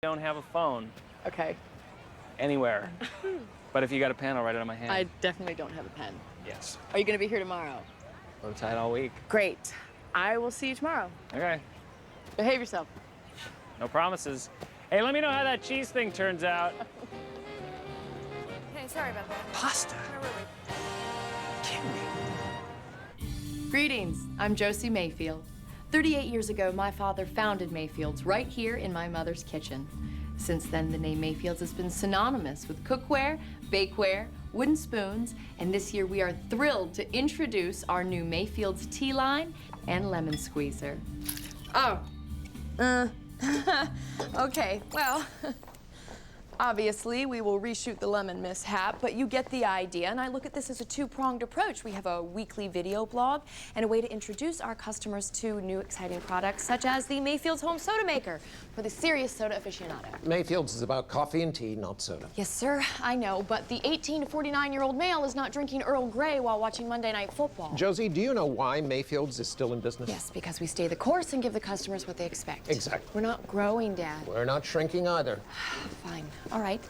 don't have a phone Okay. anywhere. But if you got a pen, I'll write it on my hand. I definitely don't have a pen. Yes. Are you gonna be here tomorrow? We're tight all week. Great. I will see you tomorrow. Okay. Behave yourself. No promises. Hey, let me know how that cheese thing turns out. Hey, sorry about that. Pasta. Where were we? Kidding me. Greetings. I'm Josie Mayfield. 38 years ago, my father founded Mayfield's right here in my mother's kitchen. Since then, the name Mayfield's has been synonymous with cookware, bakeware, wooden spoons, and this year we are thrilled to introduce our new Mayfield's tea line and lemon squeezer. Oh, okay, well, obviously we will reshoot the lemon mishap, but you get the idea, and I look at this as a two-pronged approach. We have a weekly video blog and a way to introduce our customers to new exciting products, such as the Mayfield's Home Soda Maker for the serious soda aficionado. Mayfield's is about coffee and tea, not soda. Yes, sir, I know, but the 18 to 49-year-old male is not drinking Earl Grey while watching Monday Night Football. Josie, do you know why Mayfield's is still in business? Yes, because we stay the course and give the customers what they expect. Exactly. We're not growing, Dad. We're not shrinking either. Fine. All right.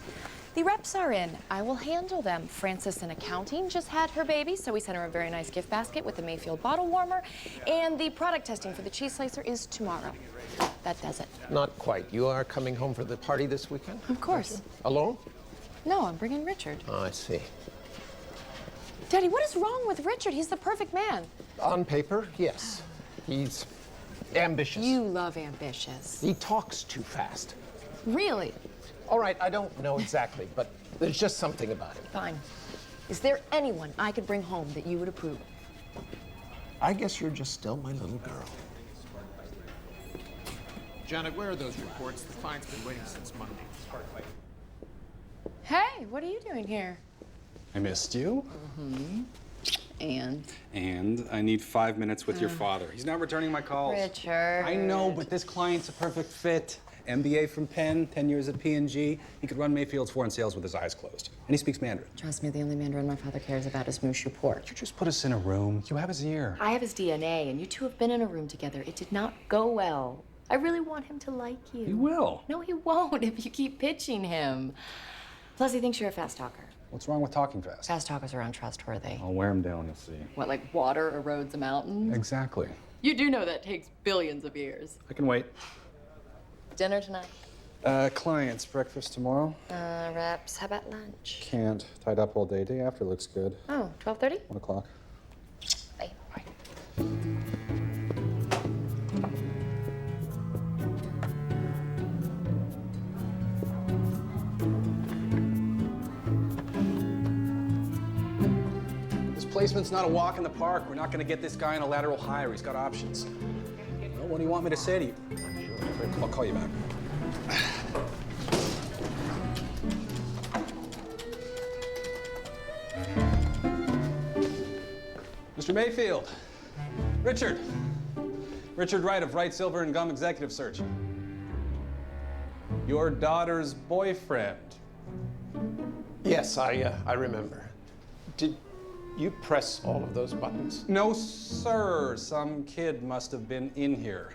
The reps are in. I will handle them. Frances in accounting just had her baby, so we sent her a very nice gift basket with the Mayfield bottle warmer. And the product testing for the cheese slicer is tomorrow. That does it. Not quite. You are coming home for the party this weekend? Of course. Alone? No, I'm bringing Richard. Oh, I see. Daddy, what is wrong with Richard? He's the perfect man. On paper, yes. He's ambitious. You love ambitious. He talks too fast. Really? All right, I don't know exactly, but there's just something about him. Fine. Is there anyone I could bring home that you would approve? I guess you're just still my little girl. Janet, where are those reports? The client's been waiting since Monday. Hey, what are you doing here? I missed you. And I need 5 minutes with your father. He's not returning my calls. Richard. I know, but this client's a perfect fit. MBA from Penn, 10 years at P&G. He could run Mayfield's foreign sales with his eyes closed. And he speaks Mandarin. Trust me, the only Mandarin my father cares about is Mushu pork. You just put us in a room. You have his ear. I have his DNA, and you two have been in a room together. It did not go well. I really want him to like you. He will. No, he won't if you keep pitching him. Plus, he thinks you're a fast talker. What's wrong with talking fast? Fast talkers are untrustworthy. I'll wear him down, you'll see. What, like water erodes a mountain? Exactly. You do know that takes billions of years. I can wait. Dinner tonight? Clients, breakfast tomorrow? Reps. How about lunch? Can't. Tied up all day. Day after looks good. Oh, 12:30? 1 o'clock. Bye. This placement's not a walk in the park. We're not gonna get this guy in a lateral hire. He's got options. Well, what do you want me to say to you? I'll call you back. Mr. Mayfield. Richard. Richard Wright of Wright, Silver and Gum Executive Search. Your daughter's boyfriend. Yes, I remember. Did you press all of those buttons? No, sir. Some kid must have been in here.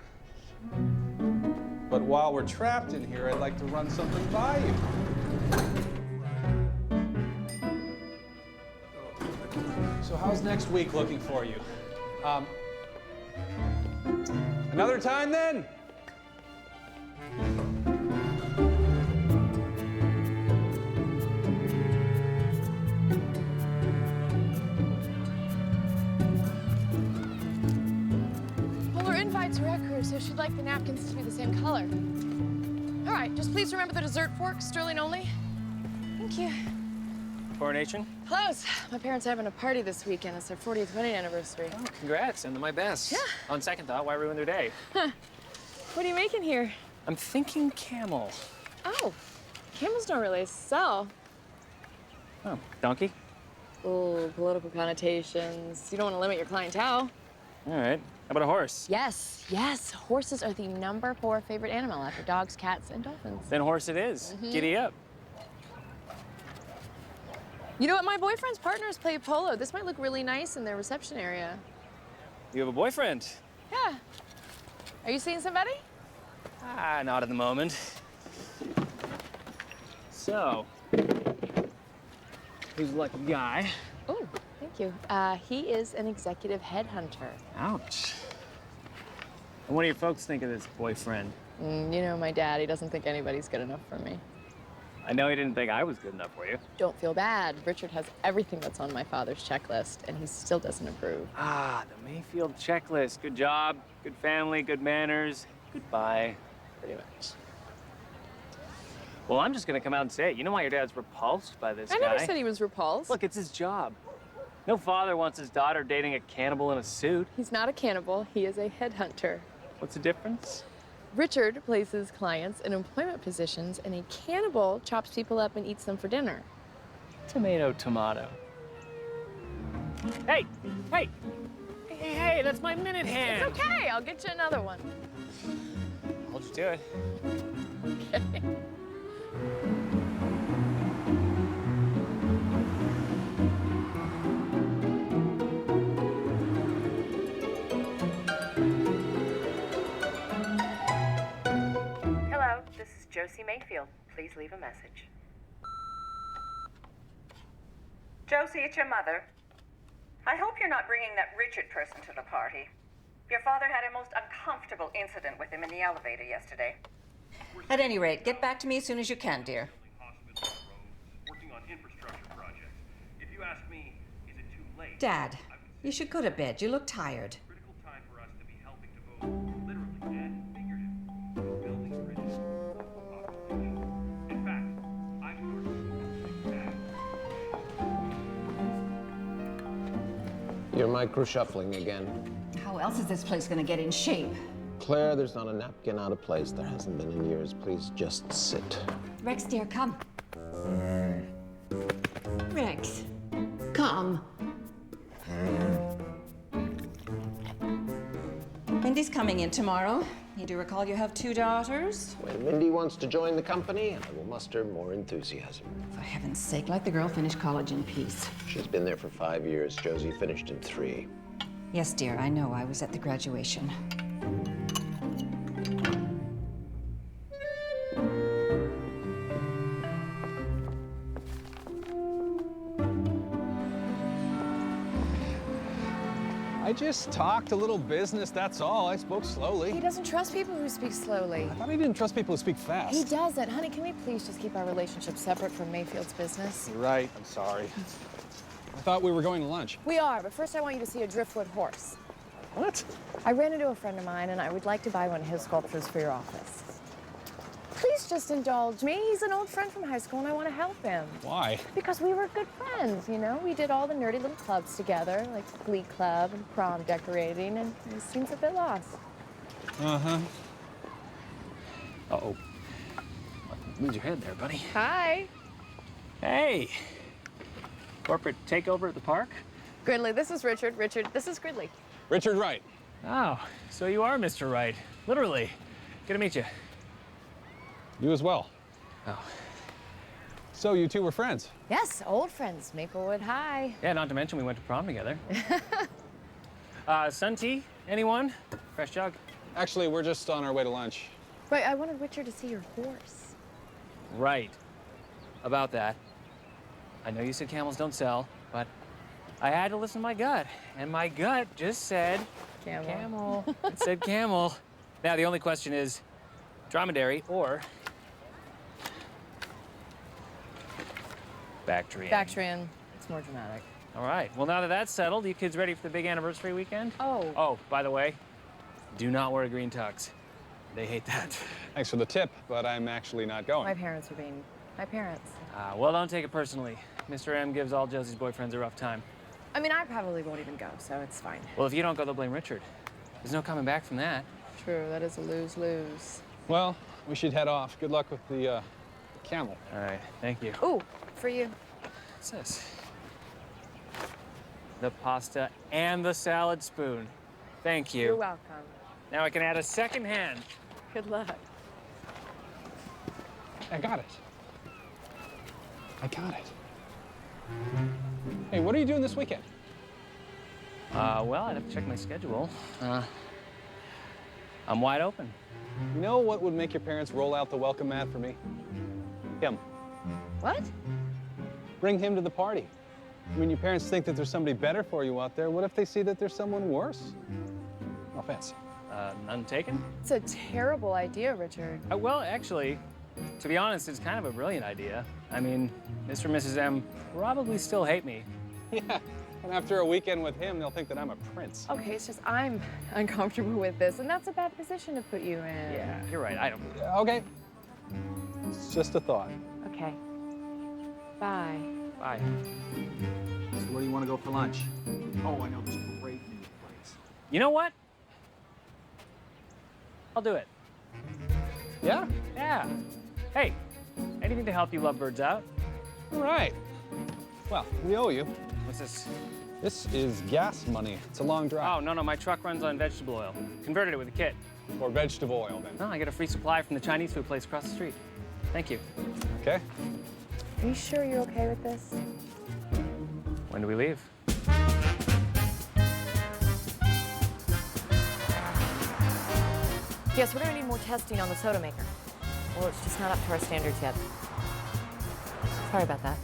But while we're trapped in here, I'd like to run something by you. So how's next week looking for you? Another time then? Polar invites her crew, so she'd like the napkins to be the same color. All right, just please remember the dessert fork, sterling only. Thank you. Coronation? Close. My parents are having a party this weekend. It's their 40th wedding anniversary. Oh, congrats. Send them my best. Yeah. On second thought, why ruin their day? What are you making here? I'm thinking camel. Oh, camels don't really sell. Oh, donkey? Oh, political connotations. You don't want to limit your clientele. All right. How about a horse? Yes, yes. Horses are the #4 favorite animal after dogs, cats, and dolphins. Then horse it is. Giddy up. You know what? My boyfriend's partners play polo. This might look really nice in their reception area. You have a boyfriend? Yeah. Are you seeing somebody? Ah, not at the moment. So, who's the lucky guy? Oh, thank you. He is an executive headhunter. Ouch. And what do your folks think of this boyfriend? You know my dad, he doesn't think anybody's good enough for me. I know he didn't think I was good enough for you. Don't feel bad. Richard has everything that's on my father's checklist, and he still doesn't approve. Ah, the Mayfield checklist. Good job, good family, good manners. Goodbye. Pretty much. Well, I'm just gonna come out and say it. You know why your dad's repulsed by this I guy? never said he was repulsed. Look, it's his job. No father wants his daughter dating a cannibal in a suit. He's not a cannibal, he is a headhunter. What's the difference? Richard places clients in employment positions, and a cannibal chops people up and eats them for dinner. Tomato, tomato. Hey, hey, hey, that's my minute hand. It's okay, I'll get you another one. Hold you to it. Okay. Hello, this is Josie Mayfield. Please leave a message. Josie, it's your mother. I hope you're not bringing that Richard person to the party. Your father had a most uncomfortable incident with him in the elevator yesterday. At any rate, get back to me as soon as you can, dear. Working on infrastructure projects. If you ask me, is it too late? Dad, you should go to bed. You look tired. Critical time for us to be helping to vote, literally and figuratively, building bridges to the local population. In fact, I'm Your micro shuffling again. How else is this place gonna get in shape? Claire, there's not a napkin out of place. There hasn't been in years. Please just sit. Rex, dear, come. Rex, come. Mindy's coming in tomorrow. You do recall you have 2 daughters? When Mindy wants to join the company, I will muster more enthusiasm. For heaven's sake, let the girl finish college in peace. She's been there for 5 years. Josie finished in 3. Yes, dear, I know. I was at the graduation. I just talked a little business, that's all. I spoke slowly. He doesn't trust people who speak slowly. I thought he didn't trust people who speak fast. He doesn't. Honey, can we please just keep our relationship separate from Mayfield's business? You're right, I'm sorry. I thought we were going to lunch. We are, but first I want you to see a driftwood horse. What? I ran into a friend of mine, and I would like to buy one of his sculptures for your office. Please just indulge me. He's an old friend from high school, and I want to help him. Why? Because we were good friends, you know? We did all the nerdy little clubs together, like Glee Club and prom decorating, and he seems a bit lost. Uh-huh. Uh-oh. Lose your head there, buddy. Hi. Hey. Corporate takeover at the park? Gridley, this is Richard. Richard, this is Gridley. Richard Wright. Oh, so you are Mr. Wright. Literally. Good to meet you. You as well. Oh. So you two were friends? Yes, old friends, Maplewood High. Yeah, not to mention we went to prom together. Sun tea? Anyone? Fresh jug? Actually, we're just on our way to lunch. Right, I wanted Richard to see your horse. Right. About that. I know you said camels don't sell, but I had to listen to my gut. And my gut just said... Camel. Camel. It said camel. Now, the only question is dromedary or... Bactrian. Bactrian. It's more dramatic. All right. Well, now that that's settled, you kids ready for the big anniversary weekend? Oh. Oh, by the way, do not wear green tux. They hate that. Thanks for the tip, but I'm actually not going. My parents are being... My parents. Well, don't take it personally. Mr. M gives all Josie's boyfriends a rough time. I mean, I probably won't even go, so it's fine. Well, if you don't go, they'll blame Richard. There's no coming back from that. True, that is a lose-lose. Well, we should head off. Good luck with the camel. All right. Thank you. Ooh, for you. What's this? The pasta and the salad spoon. Thank you. You're welcome. Now I can add a second hand. Good luck. I got it. I got it. Hey, what are you doing this weekend? Well, I'd have to check my schedule. I'm wide open. You know what would make your parents roll out the welcome mat for me? Him. What? Bring him to the party. I mean, your parents think that there's somebody better for you out there. What if they see that there's someone worse? No offense. None taken? It's a terrible idea, Richard. Well, actually, to be honest, it's kind of a brilliant idea. I mean, Mr. and Mrs. M probably still hate me. Yeah, and after a weekend with him, they'll think that I'm a prince. Okay, it's just I'm uncomfortable with this, and that's a bad position to put you in. Yeah, you're right. I don't. Okay. It's just a thought. Okay. Bye. Bye. So where do you want to go for lunch? Oh, I know this great new place. You know what? I'll do it. Yeah? Yeah. Hey, anything to help you lovebirds out? All right. Well, we owe you. What's this? This is gas money. It's a long drive. Oh, no, my truck runs on vegetable oil. Converted it with a kit. Or vegetable oil, then. No, I get a free supply from the Chinese food place across the street. Thank you. Okay. Are you sure you're okay with this? When do we leave? Yes, we're gonna need more testing on the soda maker. Well, it's just not up to our standards yet. Sorry about that.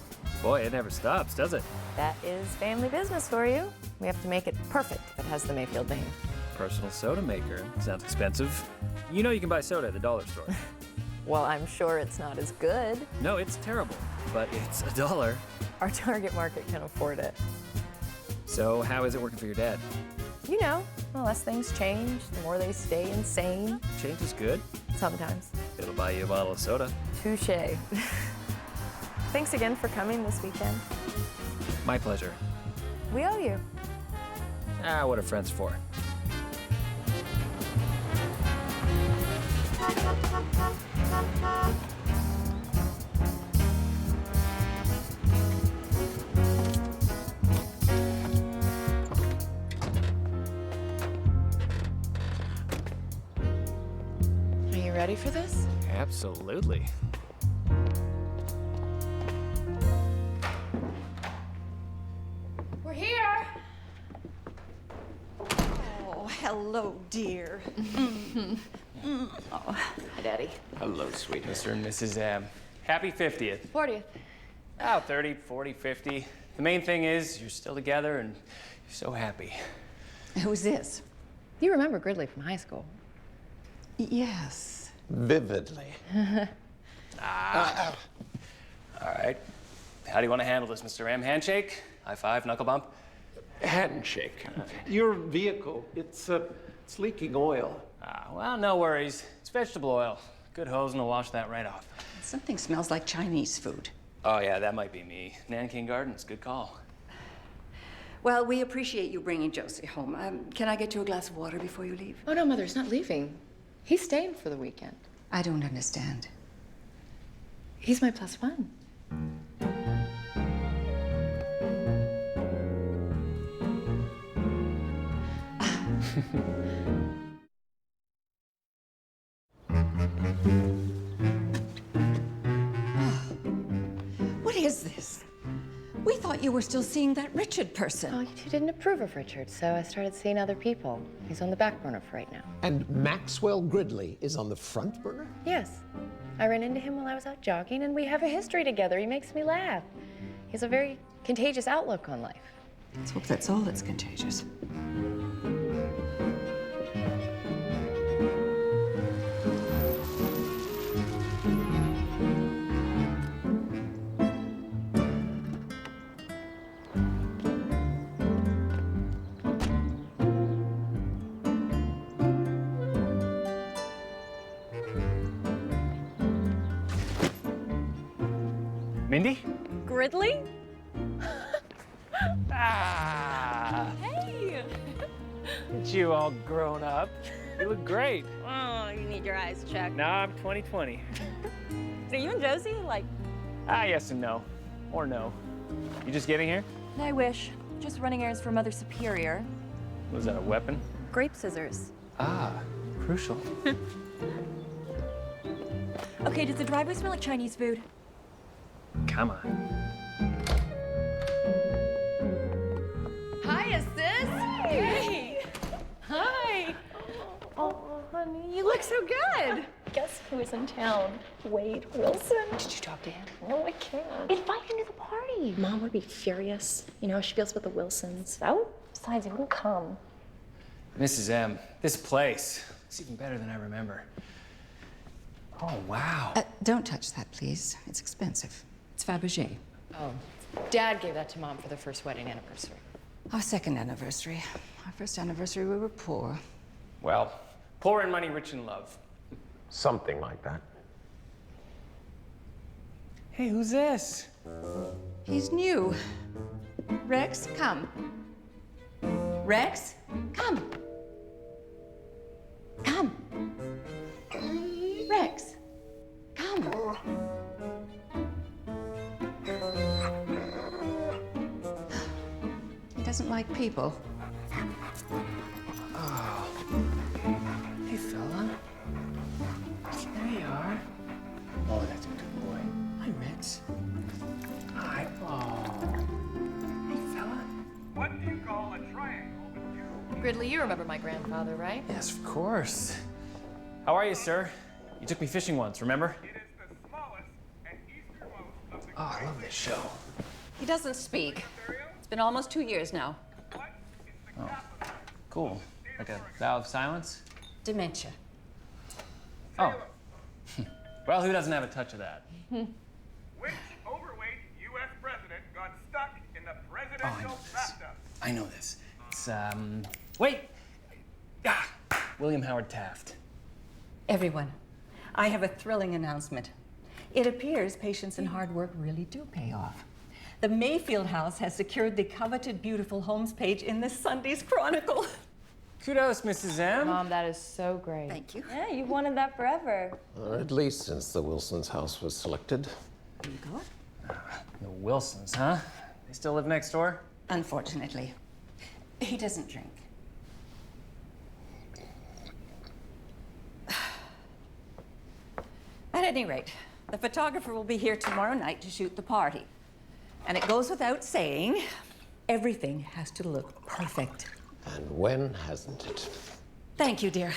Boy, it never stops, does it? That is family business for you. We have to make it perfect if it has the Mayfield name. Personal soda maker. Sounds expensive. You know you can buy soda at the dollar store. Well, I'm sure it's not as good. No, it's terrible, but it's $1. Our target market can afford it. So how is it working for your dad? You know, the less things change, the more they stay insane. Change is good. Sometimes. It'll buy you a bottle of soda. Touché. Thanks again for coming this weekend. My pleasure. We owe you. Ah, what are friends for? Are you ready for this? Absolutely. We're here. Oh, hello, dear. Hi, Daddy. Hello, sweet Mr. and Mrs. M. Happy 50th. 40th. Oh, 30, 40, 50. The main thing is you're still together and you're so happy. Who's this? You remember Gridley from high school? Yes. Vividly. All right. How do you want to handle this, Mr. M? Handshake? High five? Knuckle bump? Handshake. Your vehicle, it's leaking oil. Well, no worries. It's vegetable oil. Good hose and will wash that right off. Something smells like Chinese food. Oh, yeah, that might be me. Nanking Gardens, good call. Well, we appreciate you bringing Josie home. Can I get you a glass of water before you leave? Oh, no, Mother, he's not leaving. He's staying for the weekend. I don't understand. He's my +1. What is this? We thought you were still seeing that Richard person. Oh, you two didn't approve of Richard, so I started seeing other people. He's on the back burner for right now. And Maxwell Gridley is on the front burner? Yes. I ran into him while I was out jogging, and we have a history together. He makes me laugh. He has a very contagious outlook on life. Let's hope that's all that's contagious. Mindy? Gridley? Hey! Get you all grown up. You look great. Oh, you need your eyes checked. Now I'm 2020. So you and Josie, like... Yes and no. Or no. You just getting here? I wish. Just running errands for Mother Superior. Was that a weapon? Grape scissors. Crucial. Okay, does the driveway smell like Chinese food? Come on. Hi, sis. Hey. Hi. Oh, honey, you look so good. guess who is in town? Wade Wilson. Did you talk to him? No, I can't. Invite him to the party. Mom would be furious. You know how she feels about the Wilsons. Oh, besides, he wouldn't come. Mrs. M, this place looks even better than I remember. Oh, wow. Don't touch that, please. It's expensive. It's Fabergé. Oh, Dad gave that to Mom for their first wedding anniversary. Our second anniversary. Our first anniversary, we were poor. Well, poor in money, rich in love. Something like that. Hey, who's this? He's new. Rex, come. Rex, come. Come. Rex, come. He doesn't like people. Oh. Hey, fella. There you are. Oh, that's a good boy. Hi, Rex. Hi. Oh. Hey, fella. What do you call a triangle with two? Gridley, you remember my grandfather, right? Yes, of course. How are you, sir? You took me fishing once, remember? It is the smallest and easternmost of the Oh, I love this show. He doesn't speak. It's been almost 2 years now. Oh, cool. Like a vow of silence? Dementia. Oh. Well, who doesn't have a touch of that? Which overweight U.S. president got stuck in the Oh, presidential bathtub? I know this. It's, wait! Ah, William Howard Taft. Everyone, I have a thrilling announcement. It appears patience and hard work really do pay off. The Mayfield House has secured the coveted Beautiful Homes page in this Sunday's Chronicle. Kudos, Mrs. M. Mom, that is so great. Thank you. Yeah, you've wanted that forever. Or at least since the Wilsons' house was selected. There you go. The Wilsons, huh? They still live next door? Unfortunately, he doesn't drink. At any rate, the photographer will be here tomorrow night to shoot the party. And it goes without saying, everything has to look perfect. And when hasn't it? Thank you, dear.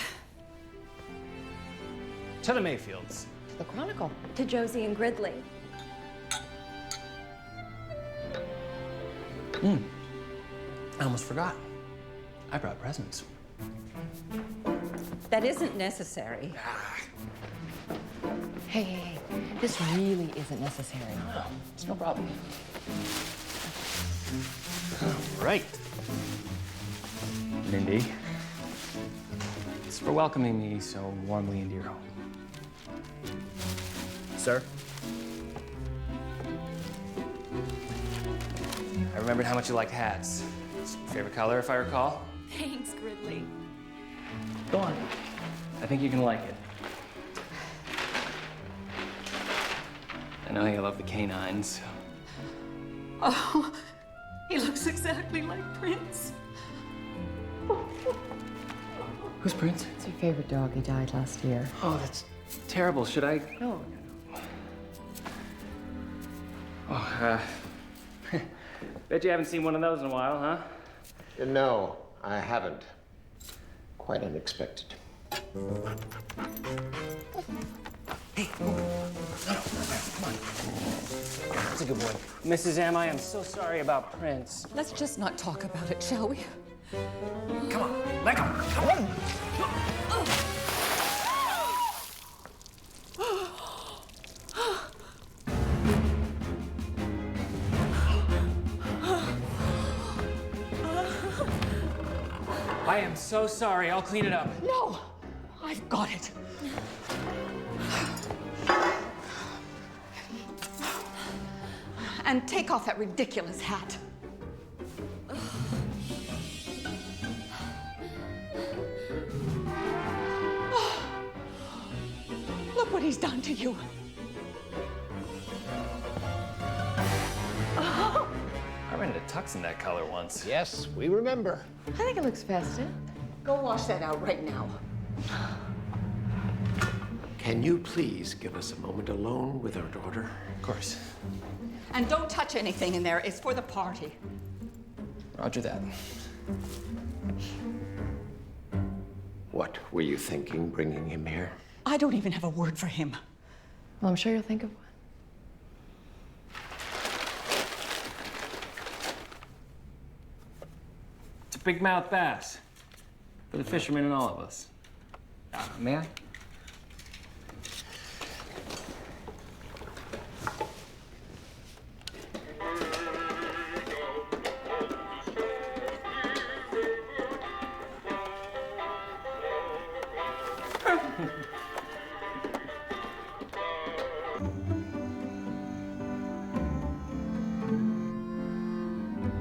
To the Mayfields. The Chronicle. To Josie and Gridley. I almost forgot. I brought presents. That isn't necessary. Hey, hey, hey. This really isn't necessary. No, it's no problem. All right. Mindy, thanks for welcoming me so warmly into your home. Sir? I remembered how much you liked hats. It's your favorite color, if I recall. Thanks, Gridley. Go on. I think you can like it. I know you love the canines. Oh, he looks exactly like Prince. Who's Prince? It's your favorite dog. He died last year. Oh, that's terrible. Should I? No. Oh, bet you haven't seen one of those in a while, huh? No, I haven't. Quite unexpected. Hey, come on. That's a good boy. Mrs. M, I am so sorry about Prince. Let's just not talk about it, shall we? Come on, let go. Come on. I am so sorry. I'll clean it up. No, I've got it. And take off that ridiculous hat. Look what he's done to you. I rented a tux in that color once. Yes, we remember. I think it looks festive. Go wash that out right now. Can you please give us a moment alone with our daughter? Of course. And don't touch anything in there. It's for the party. Roger that. What were you thinking bringing him here? I don't even have a word for him. Well, I'm sure you'll think of one. It's a big mouth bass. For the fishermen and all of us. May I?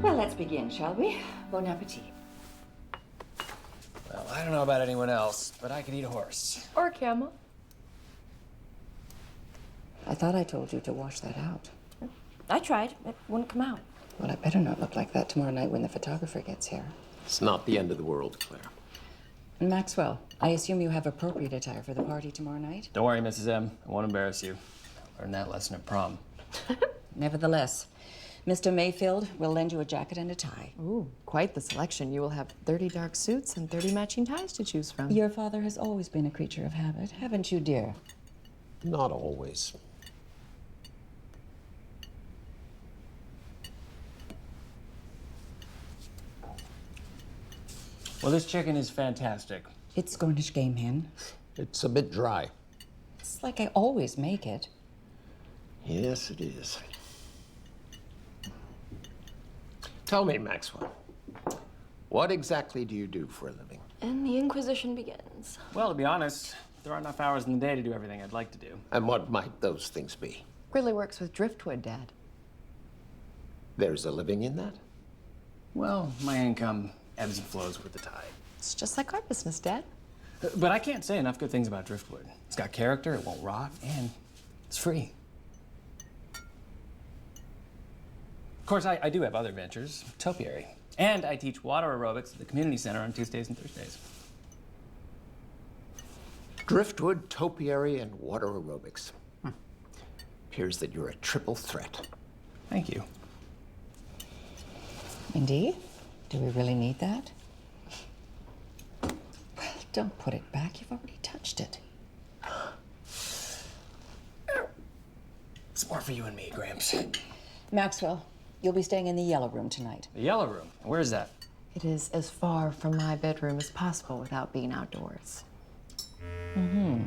Well, let's begin, shall we? Bon appetit. Well, I don't know about anyone else, but I could eat a horse. Or a camel. I thought I told you to wash that out. I tried. It wouldn't come out. Well, it better not look like that tomorrow night when the photographer gets here. It's not the end of the world, Claire. Maxwell, I assume you have appropriate attire for the party tomorrow night? Don't worry, Mrs. M. I won't embarrass you. Learned that lesson at prom. Nevertheless, Mr. Mayfield will lend you a jacket and a tie. Ooh, quite the selection. You will have 30 dark suits and 30 matching ties to choose from. Your father has always been a creature of habit, haven't you, dear? Not always. Well, this chicken is fantastic. It's Cornish game hen. It's a bit dry. It's like I always make it. Yes, it is. Tell me, Maxwell, what exactly do you do for a living? And the Inquisition begins. Well, to be honest, there aren't enough hours in the day to do everything I'd like to do. And what might those things be? Gridley works with driftwood, Dad. There's a living in that? Well, my income ebbs and flows with the tide. It's just like our business, Dad. But I can't say enough good things about driftwood. It's got character, it won't rot, and it's free. Of course, I do have other ventures, topiary. And I teach water aerobics at the community center on Tuesdays and Thursdays. Driftwood, topiary, and water aerobics. Appears that you're a triple threat. Thank you. Indeed? Do we really need that? Well, don't put it back. You've already touched it. It's more for you and me, Gramps. Maxwell, you'll be staying in the yellow room tonight. The yellow room? Where is that? It is as far from my bedroom as possible without being outdoors. Mm-hmm.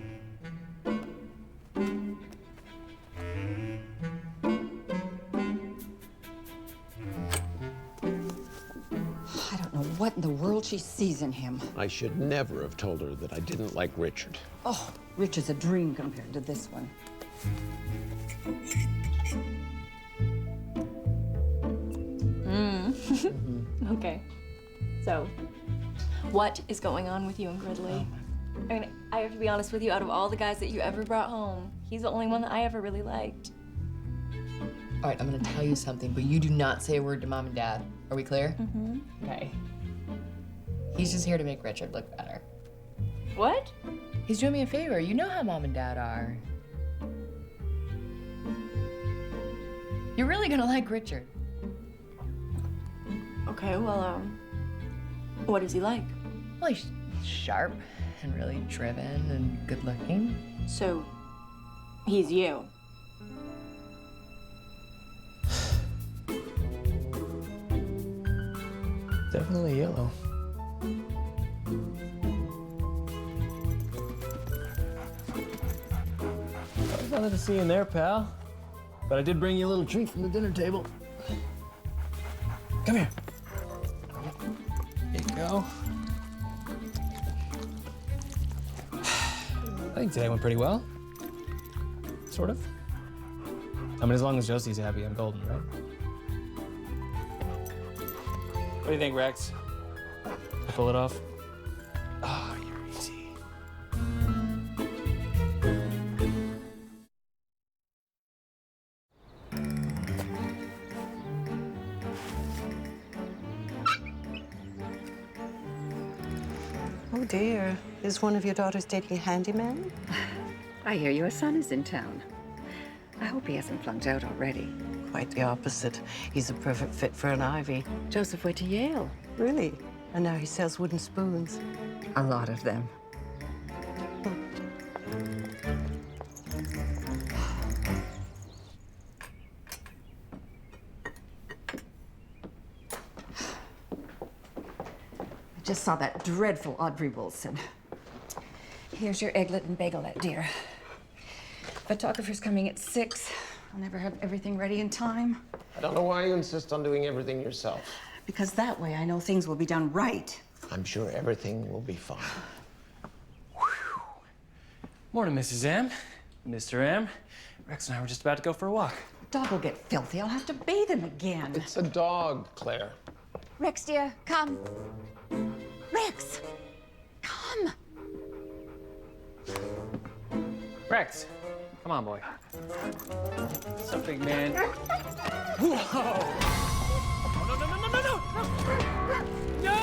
I don't know what in the world she sees in him. I should never have told her that I didn't like Richard. Oh, Rich is a dream compared to this one. Okay. So, what is going on with you and Gridley? I mean, I have to be honest with you, out of all the guys that you ever brought home, he's the only one that I ever really liked. All right, I'm gonna tell you something, but you do not say a word to Mom and Dad. Are we clear? Mm-hmm. Okay. He's just here to make Richard look better. What? He's doing me a favor. You know how Mom and Dad are. You're really gonna like Richard. Okay, well, what is he like? Well, he's sharp and really driven and good looking. So, he's you. Definitely yellow. I was honored to see you in there, pal. But I did bring you a little treat from the dinner table. Come here. There you go. I think today went pretty well. Sort of. I mean, as long as Josie's happy, I'm golden, right? What do you think, Rex? Pull it off? Oh, you're easy. Oh dear, is one of your daughters dating a handyman? I hear your son is in town. I hope he hasn't flunked out already. Quite the opposite. He's a perfect fit for an Ivy. Joseph went to Yale. Really? And now he sells wooden spoons. A lot of them. just saw that dreadful Audrey Wilson. Here's your egglet and bagelette, dear. Photographer's coming at 6. I'll never have everything ready in time. I don't know why you insist on doing everything yourself. Because that way I know things will be done right. I'm sure everything will be fine. Morning, Mrs. M. Mr. M. Rex and I were just about to go for a walk. Dog will get filthy. I'll have to bathe him again. It's a dog, Claire. Rex, dear, come. Rex, come. Rex, come on, boy. What's up, big man? Whoa! No, no, no, no, no, no! No!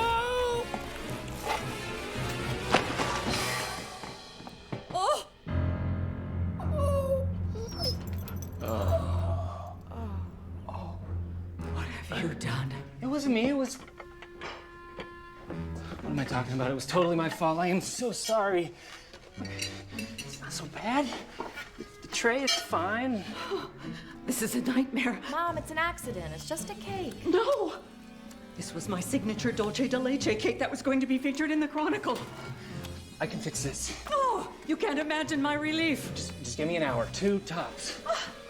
Oh! What have you done? It wasn't me, it was... What am I talking about? It was totally my fault. I am so sorry. It's not so bad. The tray is fine. This is a nightmare. Mom, it's an accident. It's just a cake. No! This was my signature Dolce de Leche cake that was going to be featured in the Chronicle. I can fix this. Oh, you can't imagine my relief. Just give me an hour, 2 tops.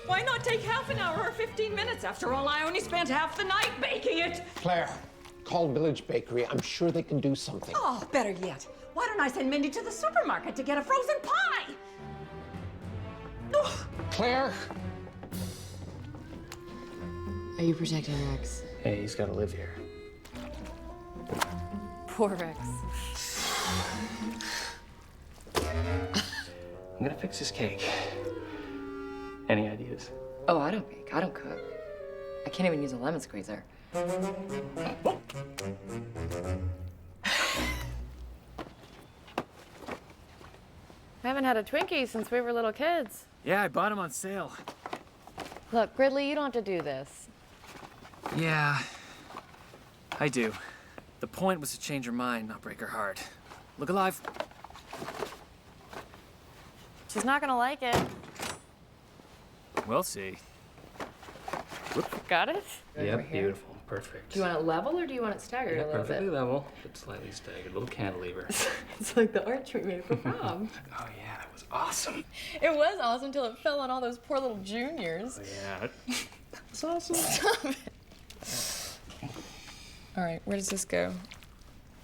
Why not take half an hour or 15 minutes? After all, I only spent half the night baking it. Claire, call Village Bakery. I'm sure they can do something. Oh, better yet. Why don't I send Mindy to the supermarket to get a frozen pie? Oh. Claire! Are you protecting Rex? Hey, he's gotta live here. Poor Rex. I'm gonna fix this cake. Any ideas? Oh, I don't bake. I don't cook. I can't even use a lemon squeezer. I haven't had a Twinkie since we were little kids. Yeah, I bought him on sale. Look, Gridley, you don't have to do this. Yeah, I do. The point was to change her mind, not break her heart. Look alive. She's not gonna like it. We'll see. Got it? Yep, beautiful. Perfect. Do you want it level or do you want it staggered a little perfectly bit? level, but slightly staggered. Little cantilever. It's like the arch we made for prom. Oh yeah, that was awesome. It was awesome until it fell on all those poor little juniors. Oh yeah, that was awesome. Stop it. All right, where does this go?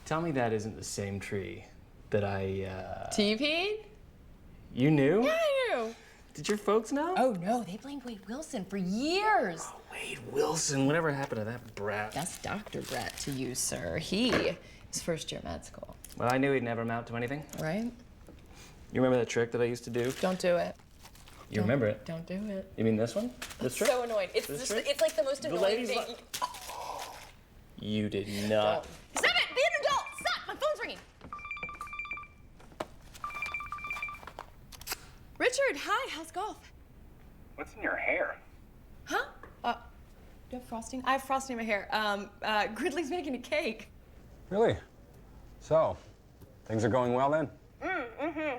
Tell me that isn't the same tree that I, TP'd? You knew? Yeah, I knew. Did your folks know? Oh no, they blamed Wade Wilson for years. Oh, Wade Wilson, whatever happened to that brat? That's Dr. Brett to you, sir. He is first year med school. Well, I knew he'd never amount to anything. Right? You remember that trick that I used to do? Don't do it. You remember it? Don't do it. You mean this one? This trick? So annoying. It's This just, trick? it's like the most annoying ladies thing. You did not. Stop it! Be an adult! Stop! My phone's ringing. Richard, hi. How's golf? What's in your hair? Huh? Do you have frosting? I have frosting in my hair. Gridley's making a cake. Really? So, things are going well then?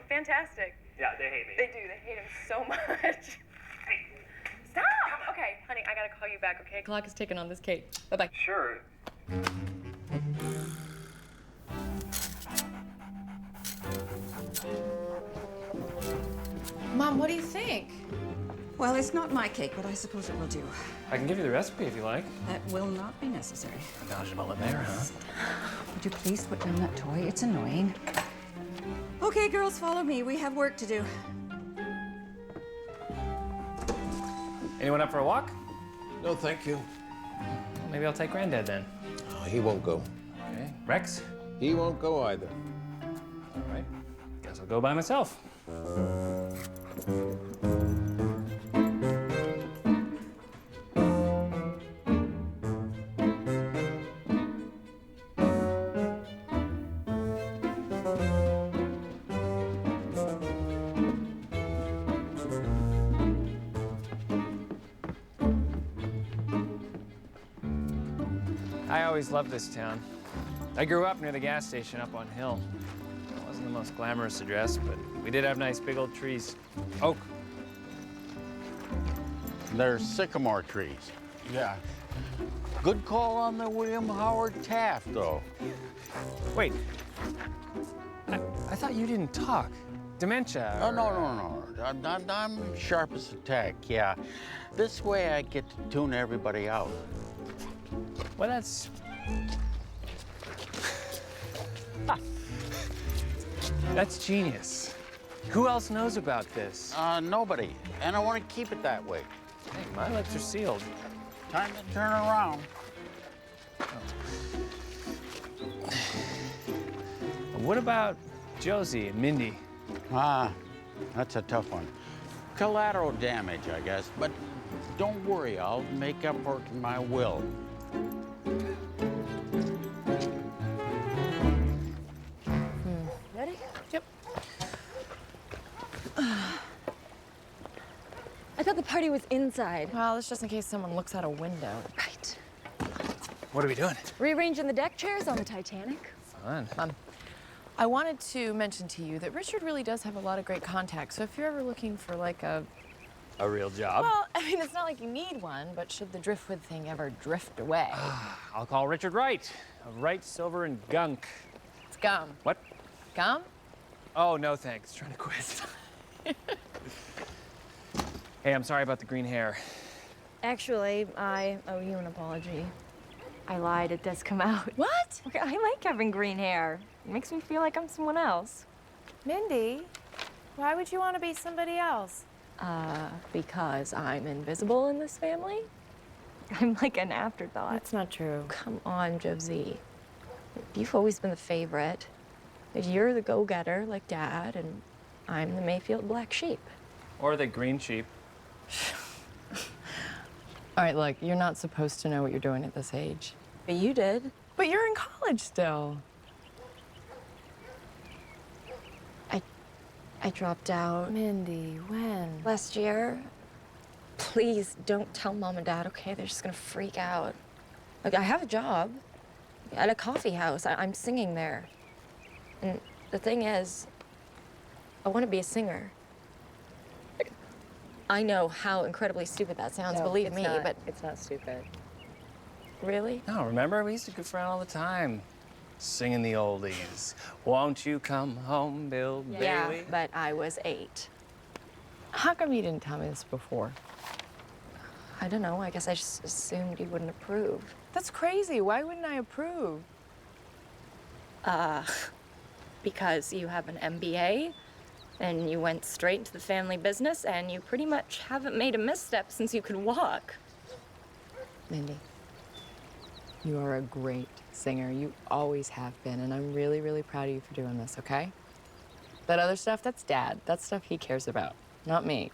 Fantastic. Yeah, they hate me. They do. They hate him so much. Hey, Stop! Okay, honey, I gotta call you back, okay? Clock is ticking on this cake. Bye-bye. sure. Mom, what do you think? Well, it's not my cake, but I suppose it will do. I can give you the recipe if you like. That will not be necessary. Dodged a bullet there, huh? Would you please put down that toy? It's annoying. Okay, girls, follow me. We have work to do. Anyone up for a walk? No, thank you. Well, maybe I'll take Granddad then. Oh, he won't go. Okay. Rex? He won't go either. All right. Guess I'll go by myself. I always loved this town. I grew up near the gas station up on Hill. It wasn't the most glamorous address, but we did have nice big old trees. Oak. They're sycamore trees. Yeah. Good call on the William Howard Taft, though. Wait. I thought you didn't talk. Dementia. Oh, no. I'm sharp as a tack, yeah. This way I get to tune everybody out. Well, that's... That's genius. Who else knows about this? Nobody. And I want to keep it that way. Hey, my lips are sealed. Time to turn around. What about Josie and Mindy? That's a tough one. Collateral damage, I guess. But don't worry, I'll make up for it in my will. Ready? Yep. I thought the party was inside. Well, it's just in case someone looks out a window. Right. What are we doing? Rearranging the deck chairs on the Titanic. Fun. I wanted to mention to you that Richard really does have a lot of great contacts. So if you're ever looking for like a real job? Well, I mean, it's not like you need one, but should the driftwood thing ever drift away? I'll call Richard Wright. Of Wright, Silver, and Gunk. It's gum. What? Gum? Oh, no thanks. Trying to quit. Hey, I'm sorry about the green hair. Actually, I owe you an apology. I lied. It does come out. What? Okay, I like having green hair. It makes me feel like I'm someone else. Mindy, why would you want to be somebody else? Because I'm invisible in this family. I'm like an afterthought. That's not true. Come on, Josie. You've always been the favorite. You're the go-getter, like Dad, and I'm the Mayfield black sheep. Or the green sheep. All right, look, you're not supposed to know what you're doing at this age. But you did. But you're in college still. I dropped out. Mindy, when? Last year. Please don't tell Mom and Dad, okay? They're just gonna freak out. Like, I have a job at a coffee house. I'm singing there. And the thing is, I want to be a singer. I know how incredibly stupid that sounds, believe me, but... It's not stupid. Really? No, remember? We used to goof around all the time. Singing the oldies. Won't you come home, Bill Bailey? Yeah, but I was 8. How come you didn't tell me this before? I don't know. I guess I just assumed you wouldn't approve. That's crazy. Why wouldn't I approve? Because you have an MBA, and you went straight into the family business, and you pretty much haven't made a misstep since you could walk. Mindy, you are a great singer. You always have been, and I'm really, really proud of you for doing this, okay? That other stuff, that's Dad. That's stuff he cares about, not me.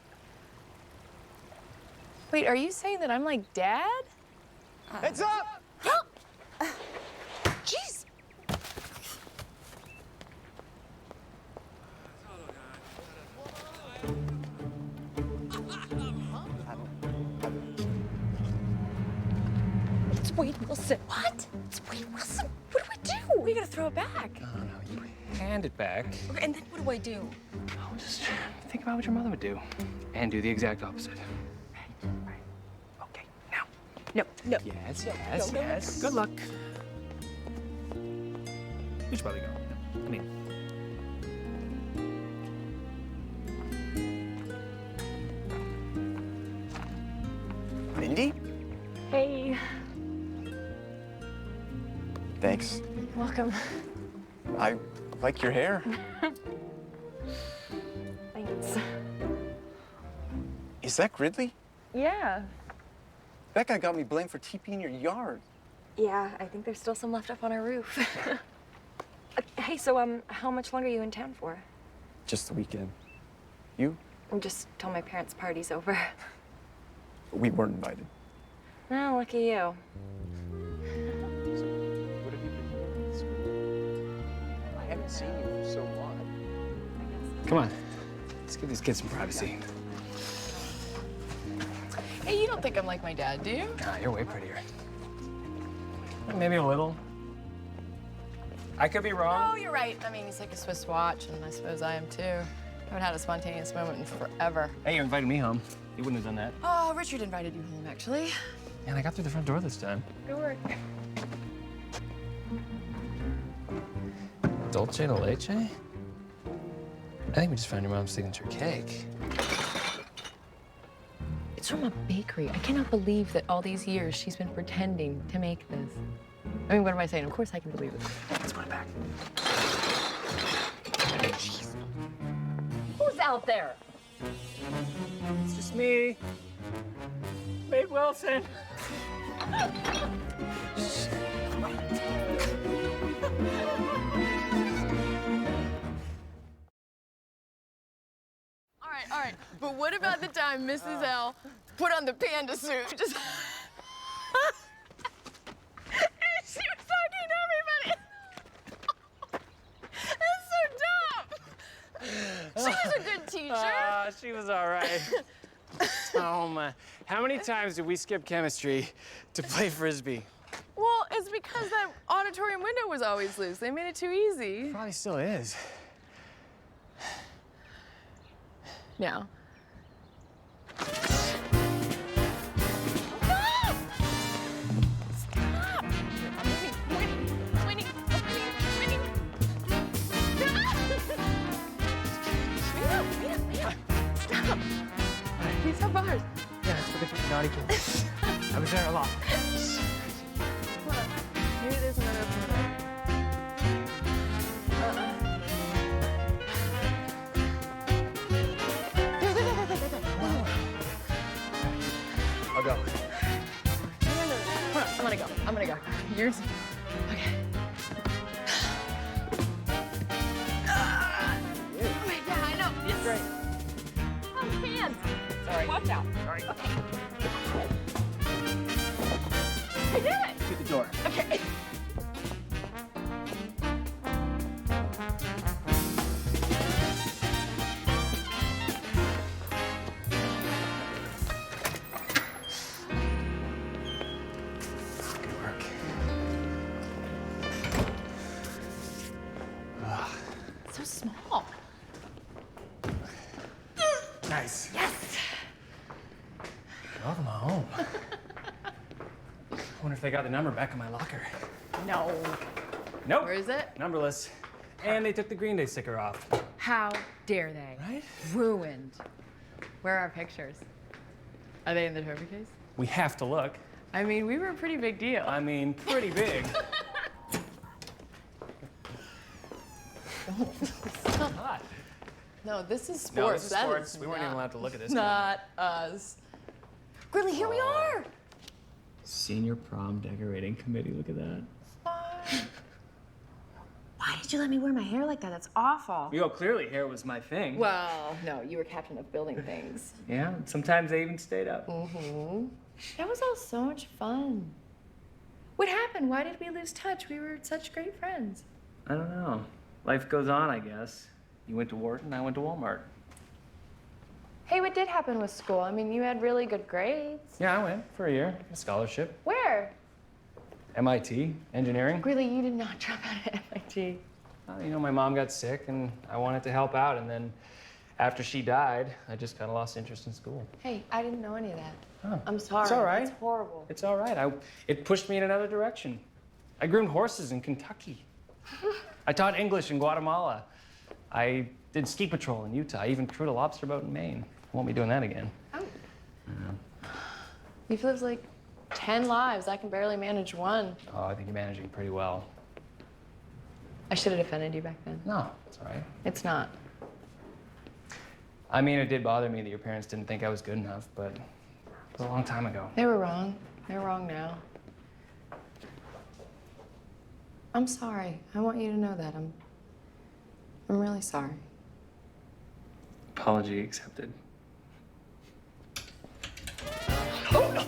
Wait, are you saying that I'm like Dad? Heads up! Jeez! It's Wade Wilson. What? It's Wade Wilson. What do we do? We gotta throw it back. No, you hand it back. Okay, and then what do I do? Oh, just think about what your mother would do. And do the exact opposite. Right. Okay, now. No. Yes. Good luck. We should probably go. I mean... Mindy? Hey. Thanks. Welcome. I like your hair. Thanks. Is that Gridley? Yeah. That guy got me blamed for TPing in your yard. Yeah, I think there's still some left up on our roof. Hey, so, how much longer are you in town for? Just the weekend. You? Just till my parents' party's over. We weren't invited. Oh, lucky you. What have you been doing this week? I haven't seen you for so long. Come on. Let's give these kids some privacy. Hey, you don't think I'm like my dad, do you? Ah, you're way prettier. Maybe a little. I could be wrong. Oh, you're right. I mean, he's like a Swiss watch, and I suppose I am too. I haven't had a spontaneous moment in forever. Hey, you invited me home. You wouldn't have done that. Oh, Richard invited you home, actually. And I got through the front door this time. Good work. Dulce de leche? I think we just found your mom's signature cake. It's from a bakery. I cannot believe that all these years she's been pretending to make this. I mean, what am I saying? Of course I can believe it. Let's put it back. Jeez. Who's out there? It's just me. Wade Wilson. All right. But what about the time Mrs. L put on the panda suit? Just she was talking to everybody. That's so dumb. She was a good teacher. She was all right. Oh, my. How many times did we skip chemistry to play Frisbee? Well, it's because that auditorium window was always loose. They made it too easy. Probably still is. Now. These are bars. Yeah, it's for the naughty kids. I was there a lot. Maybe there's another opening. I'll go. No. I'm gonna go. Yours. Okay. Wait, yeah, I know. It's great. Oh, hands. Sorry. Watch out. Sorry. Okay. I did it. Through the door. Okay. Good work. So small. Nice. Yes. Welcome home. I wonder if they got the number back in my locker. No. Nope. Where is it? Numberless. And they took the Green Day sticker off. How dare they? Right? Ruined. Where are our pictures? Are they in the trophy case? We have to look. I mean, we were a pretty big deal. I mean, pretty big. Not. No, this is sports. No, this is That sports. is We weren't even allowed to look at this. Not us. Gridley, here we are. Senior prom decorating committee. Look at that. Why did you let me wear my hair like that? That's awful. Yo, clearly hair was my thing. Well, no, you were captain of building things. Yeah, sometimes they even stayed up. Mm-hmm. That was all so much fun. What happened? Why did we lose touch? We were such great friends. I don't know. Life goes on, I guess. You went to Wharton, I went to Walmart. Hey, what did happen with school? I mean, you had really good grades. Yeah, I went for a year. A scholarship. Where? MIT, engineering. Really, you did not drop out of MIT. You know, my mom got sick and I wanted to help out. And then after she died, I just kind of lost interest in school. Hey, I didn't know any of that. Oh, I'm sorry. it's all right. It's horrible. It's all right. It pushed me in another direction. I groomed horses in Kentucky. I taught English in Guatemala. I did ski patrol in Utah. I even crewed a lobster boat in Maine. I won't be doing that again. Oh. You've lived like 10 lives. I can barely manage one. Oh, I think you're managing pretty well. I should have defended you back then. No, it's all right. It's not. I mean, it did bother me that your parents didn't think I was good enough, but it was a long time ago. They were wrong. They're wrong now. I'm sorry. I want you to know that. I'm really sorry. Apology accepted. Oh, no.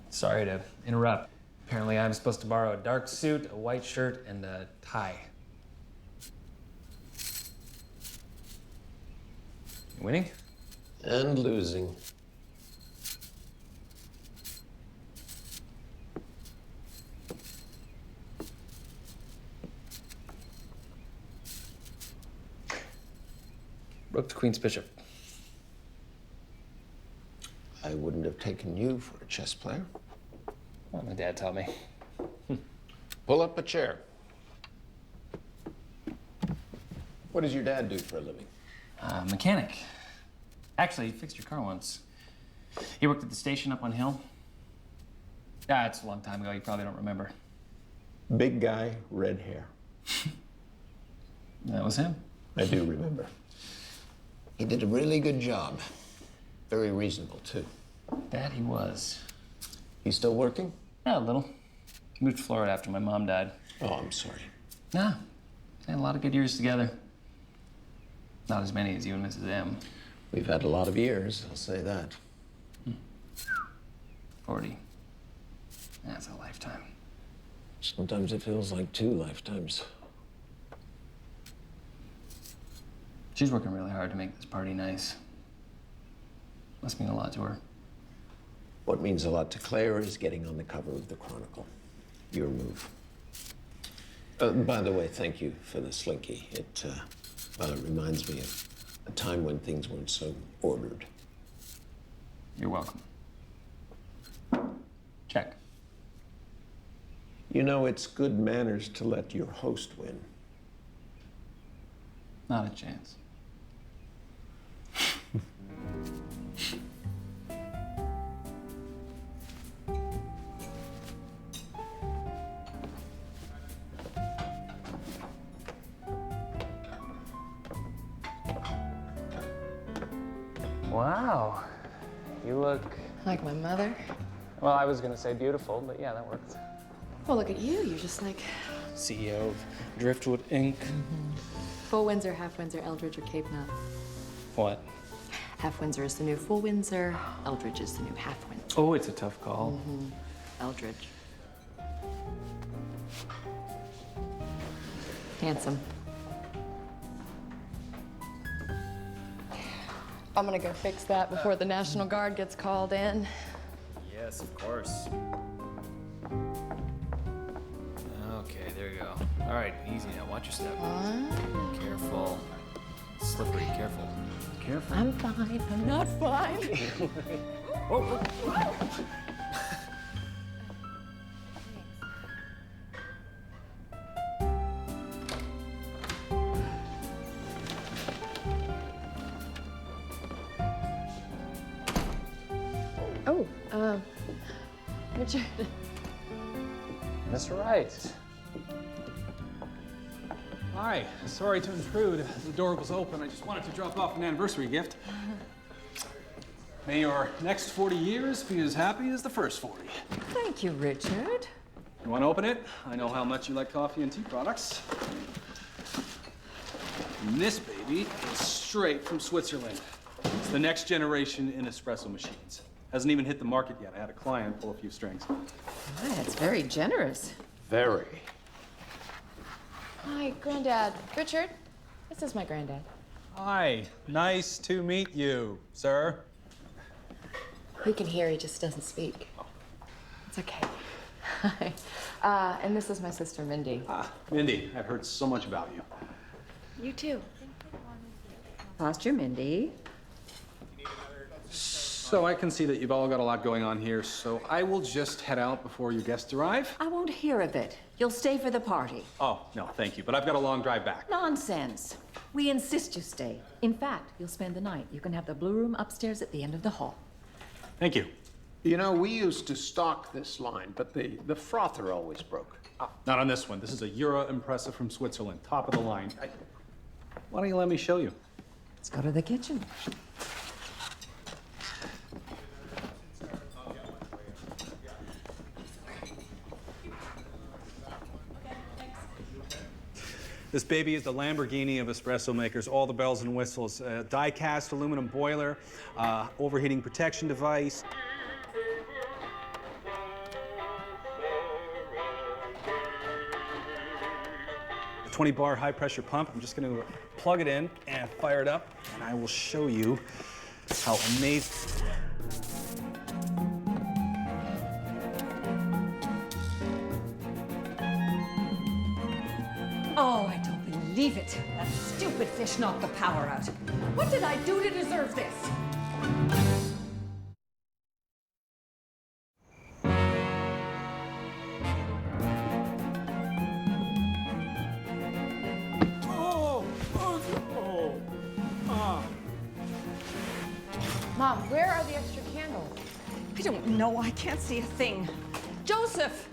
Sorry to interrupt. Apparently I'm supposed to borrow a dark suit, a white shirt, and a tie. You winning? And losing. Rook to Queen's Bishop. I wouldn't have taken you for a chess player. Well, my dad taught me. Pull up a chair. What does your dad do for a living? Mechanic. Actually, he fixed your car once. He worked at the station up on Hill. Yeah, it's a long time ago. You probably don't remember. Big guy, red hair. That was him. I do remember. He did a really good job. Very reasonable, too. Dad, he was. He's still working? Yeah, a little. He moved to Florida after my mom died. Oh, I'm sorry. Nah, we had a lot of good years together. Not as many as you and Mrs. M. We've had a lot of years, I'll say that. 40. That's a lifetime. Sometimes it feels like 2 lifetimes. She's working really hard to make this party nice. Must mean a lot to her. What means a lot to Claire is getting on the cover of the Chronicle. Your move. By the way, thank you for the slinky. It reminds me of a time when things weren't so ordered. You're welcome. Check. You know, it's good manners to let your host win. Not a chance. Wow. You look... Like my mother? Well, I was gonna say beautiful, but yeah, that works. Well, look at you. You're just like CEO of Driftwood, Inc. full Windsor, half Windsor, Eldridge, or Cape Nut. What? Half Windsor is the new full Windsor. Eldridge is the new half Windsor. Oh, it's a tough call. Eldridge. Handsome. I'm gonna go fix that before the National Guard gets called in. Yes, of course. Okay, there you go. All right, easy now. Watch your step. Careful. Slippery, careful. Careful. I'm fine. I'm not fine. Oh. Richard. Mr. Wright. Hi, sorry to intrude. The door was open. I just wanted to drop off an anniversary gift. May your next 40 years be as happy as the first 40. Thank you, Richard. You want to open it? I know how much you like coffee and tea products. And this baby is straight from Switzerland. It's the next generation in espresso machines. Hasn't even hit the market yet. I had a client pull a few strings. That's very generous. Very. Hi, Granddad. Richard, this is my granddad. Hi, nice to meet you, sir. He can hear, he just doesn't speak. It's okay. Hi. And this is my sister, Mindy. Mindy, I've heard so much about you. You too. Posture, Mindy. So I can see that you've all got a lot going on here, so I will just head out before your guests arrive. I won't hear of it. You'll stay for the party. Oh, no, thank you, but I've got a long drive back. Nonsense. We insist you stay. In fact, you'll spend the night. You can have the blue room upstairs at the end of the hall. Thank you. You know, we used to stock this line, but the frother always broke. Not on this one. This is a Euro Impressa from Switzerland, top of the line. Why don't you let me show you? Let's go to the kitchen. This baby is the Lamborghini of espresso makers, all the bells and whistles. Die-cast aluminum boiler, overheating protection device. A 20-bar high-pressure pump. I'm just going to plug it in and fire it up, and I will show you how amazing. Oh, I don't believe it. That's stupid fish knocked the power out. What did I do to deserve this? Mom, where are the extra candles? I don't know. I can't see a thing. Joseph,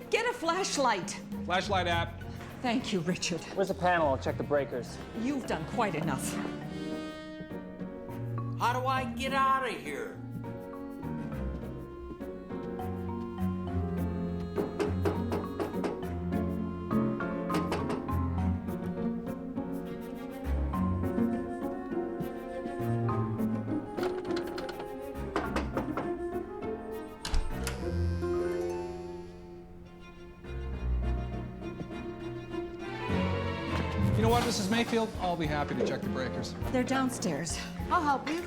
get a flashlight. Flashlight app. Thank you, Richard. Where's the panel? I'll check the breakers. You've done quite enough. How do I get out of here? You know what, Mrs. Mayfield? I'll be happy to check the breakers. They're downstairs. I'll help you.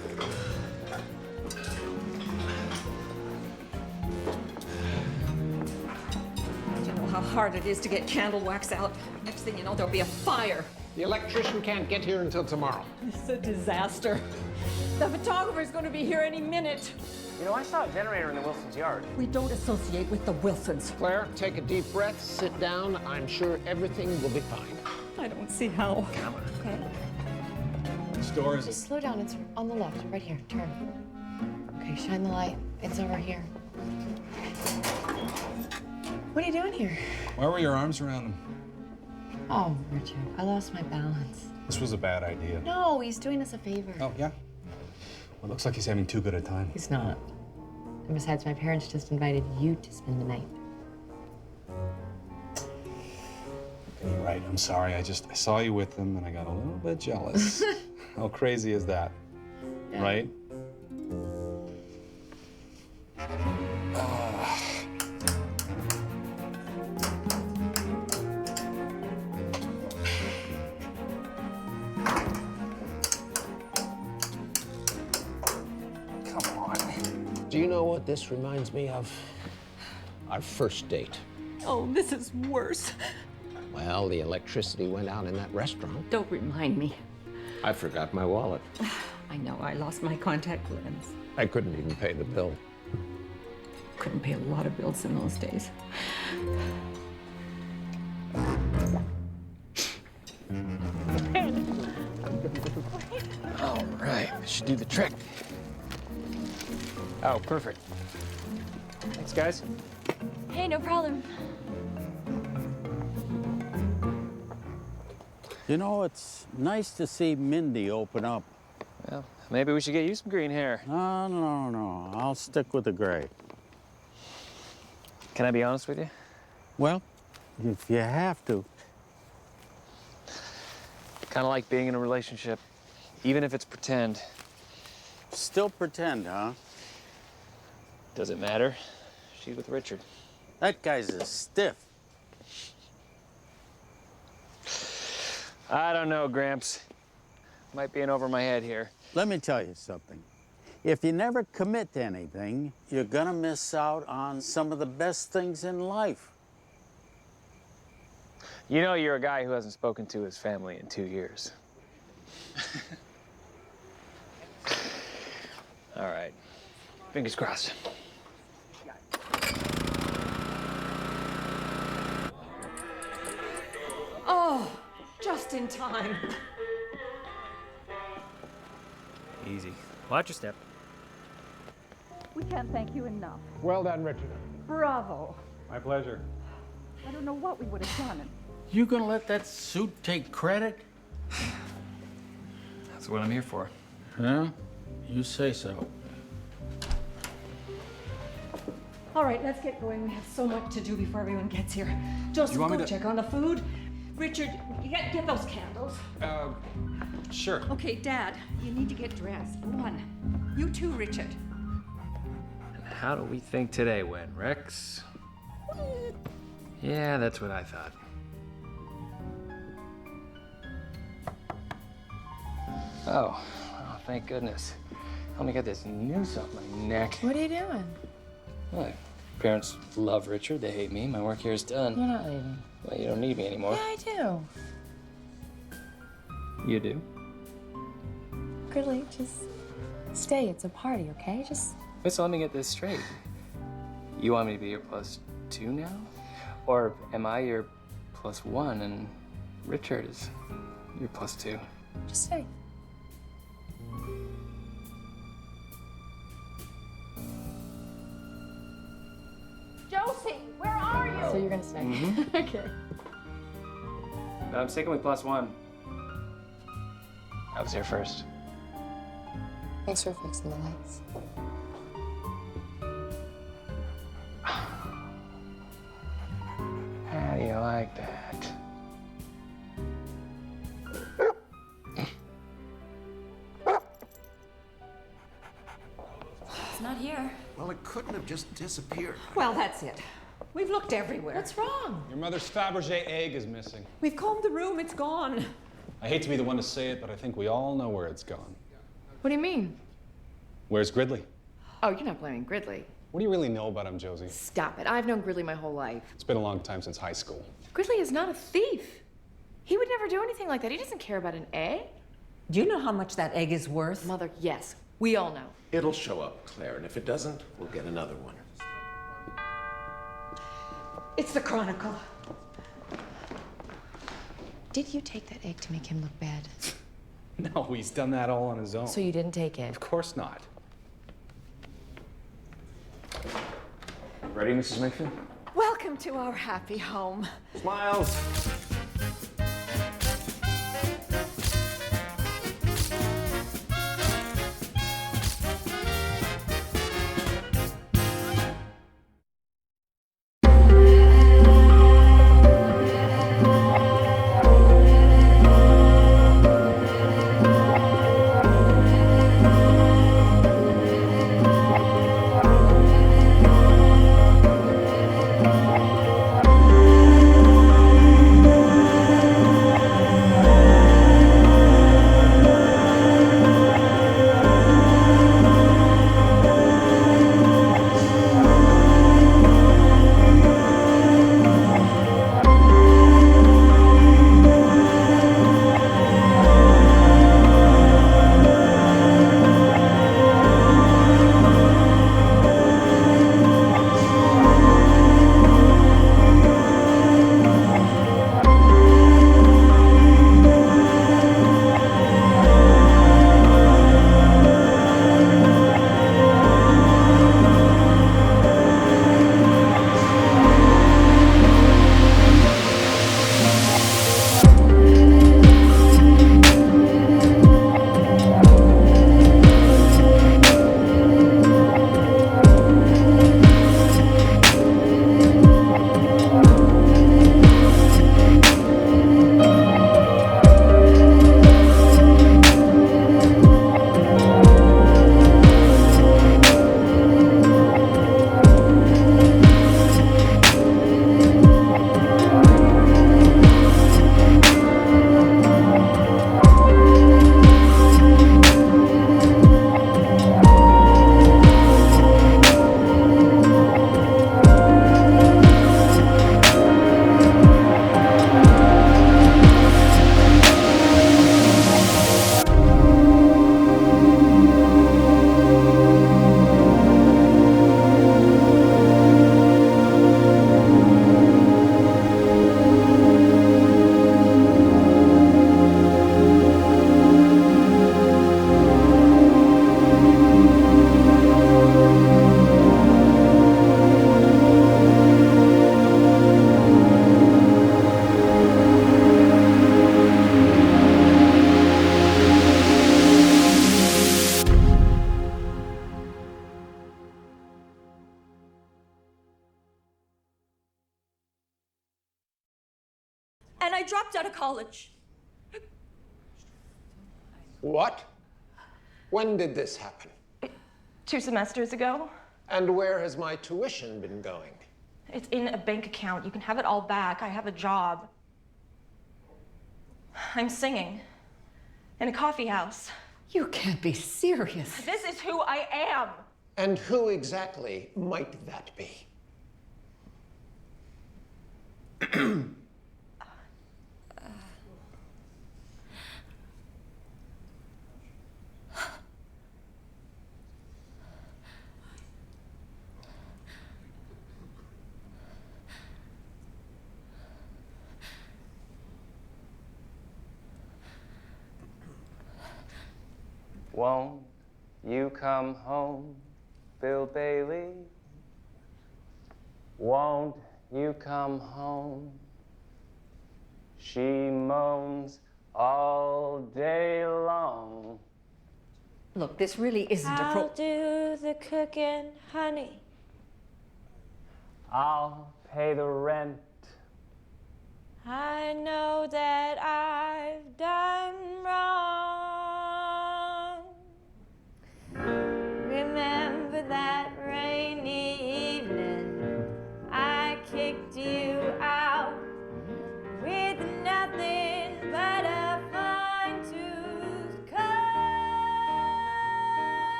You know how hard it is to get candle wax out. Next thing you know, there'll be a fire. The electrician can't get here until tomorrow. It's a disaster. The photographer's going to be here any minute. You know, I saw a generator in the Wilson's yard. We don't associate with the Wilsons. Claire, take a deep breath, sit down. I'm sure everything will be fine. I don't see how. Come on. Okay. Which door is it? Just slow down. It's on the left, right here. Turn. Okay, shine the light. It's over here. What are you doing here? Why were your arms around him? Oh, Richard, I lost my balance. This was a bad idea. No, he's doing us a favor. Oh, yeah? Well, it looks like he's having too good a time. He's not. And besides, my parents just invited you to spend the night. You're right. I'm sorry. I saw you with them and I got a little bit jealous. How crazy is that? Yeah. Right? Come on. Do you know what this reminds me of? Our first date. Oh, this is worse. Well, the electricity went out in that restaurant. Don't remind me. I forgot my wallet. I know, I lost my contact lens. I couldn't even pay the bill. Couldn't pay a lot of bills in those days. All right, this should do the trick. Oh, perfect. Thanks, guys. Hey, no problem. You know, it's nice to see Mindy open up. Well, maybe we should get you some green hair. No. I'll stick with the gray. Can I be honest with you? Well, if you have to. Kind of like being in a relationship, even if it's pretend. Still pretend, huh? Does it matter? She's with Richard. That guy's a stiff. I don't know, Gramps. Might be in over my head here. Let me tell you something. If you never commit to anything, you're gonna miss out on some of the best things in life. You know you're a guy who hasn't spoken to his family in 2 years. All right. Fingers crossed. Oh, just in time. Easy. Watch your step. We can't thank you enough. Well done, Richard. Bravo. My pleasure. I don't know what we would have done. You gonna let that suit take credit? That's what I'm here for. Huh? You say so. All right, let's get going. We have so much to do before everyone gets here. Joseph, want me go to- check on the food. Richard, get those candles. Sure. Okay, Dad, you need to get dressed. Go on. You too, Richard. How do we think today went, Rex? Yeah, that's what I thought. Oh, thank goodness. Let me get this noose off my neck. What are you doing? What? Parents love Richard. They hate me. My work here is done. You're not leaving. Well, you don't need me anymore. Yeah, I do. You do? Gridley, just stay. It's a party, okay? Just. Wait, so let me get this straight. You want me to be your +2 now? Or am I your +1 and Richard is your +2? Just stay. Josie, where are you? So you're gonna stay? Mm-hmm. Okay. But I'm sticking with +1. I was here first. Thanks for fixing the lights. How do you like that? It's not here. Well, it couldn't have just disappeared. Well, that's it. We've looked everywhere. What's wrong? Your mother's Fabergé egg is missing. We've combed the room. It's gone. I hate to be the one to say it, but I think we all know where it's gone. What do you mean? Where's Gridley? Oh, you're not blaming Gridley. What do you really know about him, Josie? Stop it. I've known Gridley my whole life. It's been a long time since high school. Gridley is not a thief. He would never do anything like that. He doesn't care about an egg. Do you know how much that egg is worth? Mother, yes. We all know. It'll show up, Claire, and if it doesn't, we'll get another one. It's the Chronicle. Did you take that egg to make him look bad? No, he's done that all on his own. So you didn't take it? Of course not. Ready, Mrs. Mayfield? Welcome to our happy home. Smiles! And I dropped out of college. What? When did this happen? 2 semesters ago. And where has my tuition been going? It's in a bank account. You can have it all back. I have a job. I'm singing in a coffee house. You can't be serious. This is who I am. And who exactly might that be? Won't you come home, Bill Bailey? Won't you come home? She moans all day long. Look, this really isn't I'll do the cooking, honey. I'll pay the rent. I know that I've done wrong. Remember that rainy evening I kicked you out with nothing but a fine-tooth comb.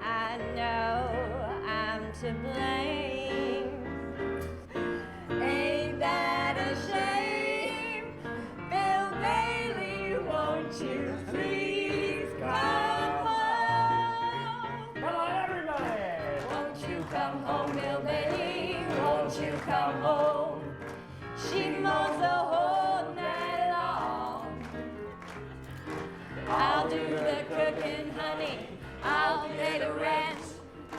I know I'm to blame. Ain't that a shame? Bill Bailey, won't you please come home? Come on, everybody! Won't you come home, Bill Bailey? Won't you come home? She moans the whole night long. I'll do the cooking, honey. I'll pay the rent.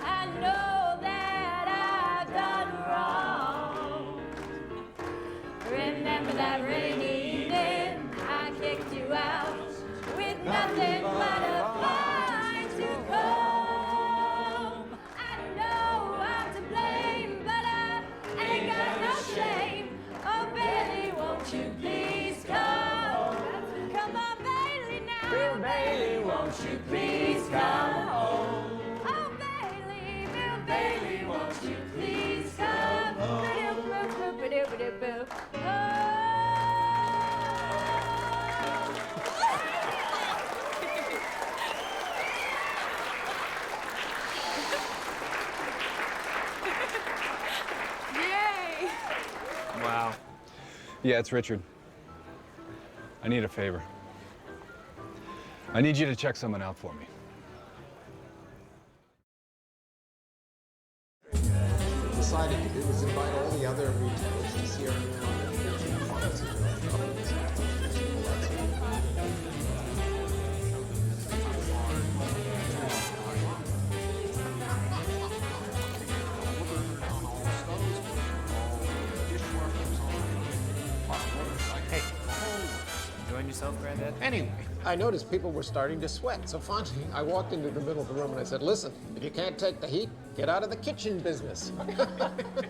I know that I've done wrong. Remember that rainy evening I kicked you out with nothing but a fine-tooth comb. I know I'm to blame, but I ain't got no shame. Oh, Bailey, won't you please come? Come on, Bailey, now. Bill Bailey, won't you please come home? Oh, Bailey, Bill Bailey, won't you please come? Ba-doo-boo-boo-ba-doo-ba-doo-boo. Yay! Wow. Yeah, it's Richard. I need a favor. I need you to check someone out for me. Decided to do was invite all the other retailers to see our new Hey, enjoying yourself, Granddad? Anyway, I noticed people were starting to sweat, so finally I walked into the middle of the room and I said, listen, if you can't take the heat, get out of the kitchen business.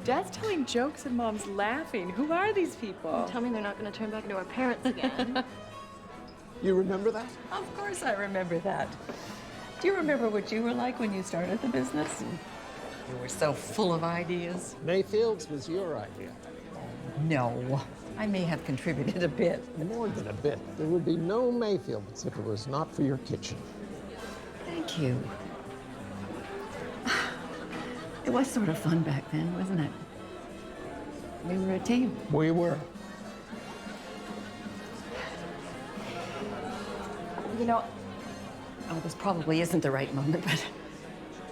Dad's telling jokes and Mom's laughing. Who are these people? Tell me they're not going to turn back into our parents again. You remember that? Of course I remember that. Do you remember what you were like when you started the business? You were so full of ideas. Mayfield's was your idea. No, I may have contributed a bit. More than a bit. There would be no Mayfields if it was not for your kitchen. Thank you. It was sort of fun back then, wasn't it? We were a team. We were. You know, oh, this probably isn't the right moment, but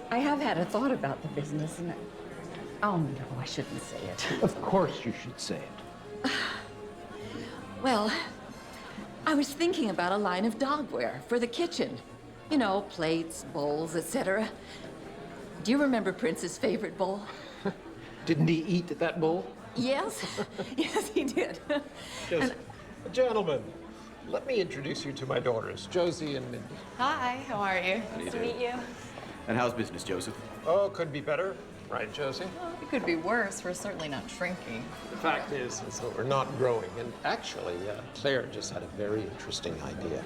I have had a thought about the business, and oh no, I shouldn't say it. Of course you should say it. Well, I was thinking about a line of dogware for the kitchen. You know, plates, bowls, etc. Do you remember Prince's favorite bowl? Didn't he eat that bowl? Yes, yes, he did. Just, gentlemen, let me introduce you to my daughters, Josie and Mindy. Hi, how are you? Nice to meet you. And how's business, Joseph? Oh, could be better, right, Josie? Well, it could be worse. We're certainly not shrinking. The fact is that we're not growing. And actually, Claire just had a very interesting idea.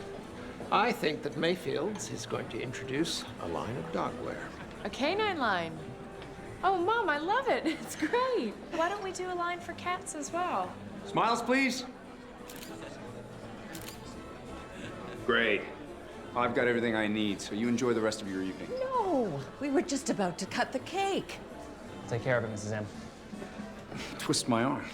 I think that Mayfield's is going to introduce a line of dogware. A canine line. Oh, Mom, I love it. It's great. Why don't we do a line for cats as well? Smiles, please. Great. I've got everything I need, so you enjoy the rest of your evening. No, we were just about to cut the cake. Take care of it, Mrs. M. Twist my arm.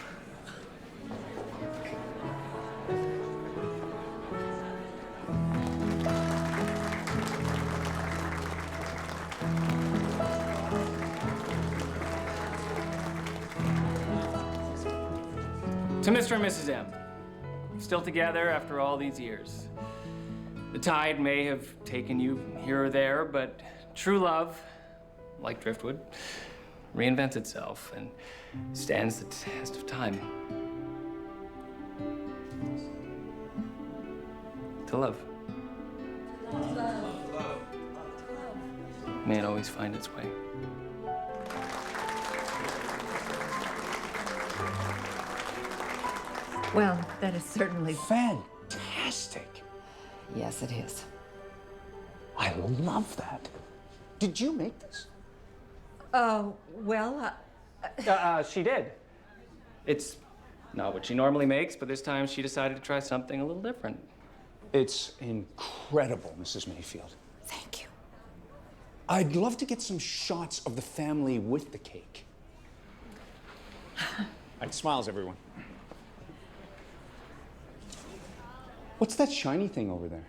To Mr. and Mrs. M. Still together after all these years. The tide may have taken you here or there, but true love, like driftwood, reinvents itself and stands the test of time. To love. May it always find its way. Well, that is certainly Fantastic. Yes, it is. I love that. Did you make this? Well, She did. It's not what she normally makes, but this time she decided to try something a little different. It's incredible, Mrs. Mayfield. Thank you. I'd love to get some shots of the family with the cake. Right, smiles, everyone. What's that shiny thing over there?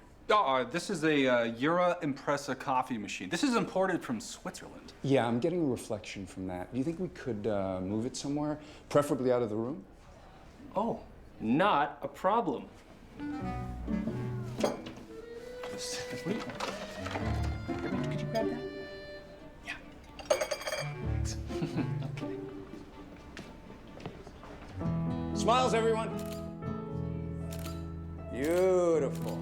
This is a Eura Impressa coffee machine. This is imported from Switzerland. Yeah, I'm getting a reflection from that. Do you think we could move it somewhere, preferably out of the room? Oh, not a problem. Could you grab that? Yeah. Okay. Smiles, everyone. Beautiful.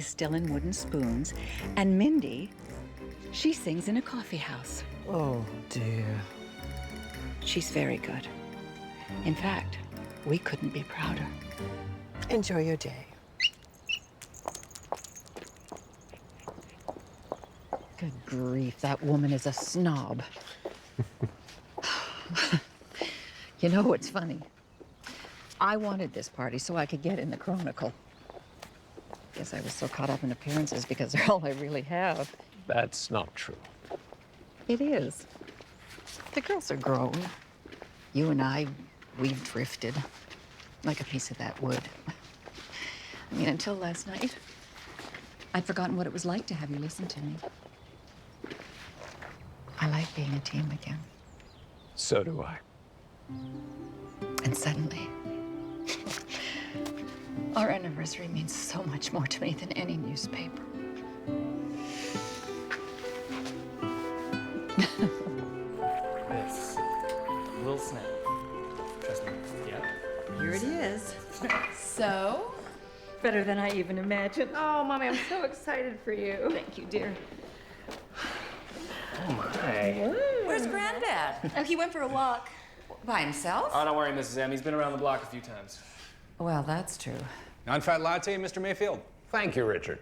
is still in wooden spoons, and Mindy, she sings in a coffee house. Oh, dear. She's very good. In fact, we couldn't be prouder. Enjoy your day. Good grief, that woman is a snob. You know what's funny? I wanted this party so I could get in the Chronicle. Guess I was so caught up in appearances because they're all I really have. That's not true. It is. The girls are grown. You and I, we've drifted like a piece of that wood. I mean, until last night, I'd forgotten what it was like to have you listen to me. I like being a team again. So do I. And suddenly, our anniversary means so much more to me than any newspaper. This little snap. Trust me. Yep. Here it is. So? Better than I even imagined. Oh, Mommy, I'm so excited for you. Thank you, dear. Oh my. Where's Granddad? Oh, he went for a walk. By himself? Oh, don't worry, Mrs. M. He's been around the block a few times. Well, that's true. Non-fat latte, Mr. Mayfield. Thank you, Richard.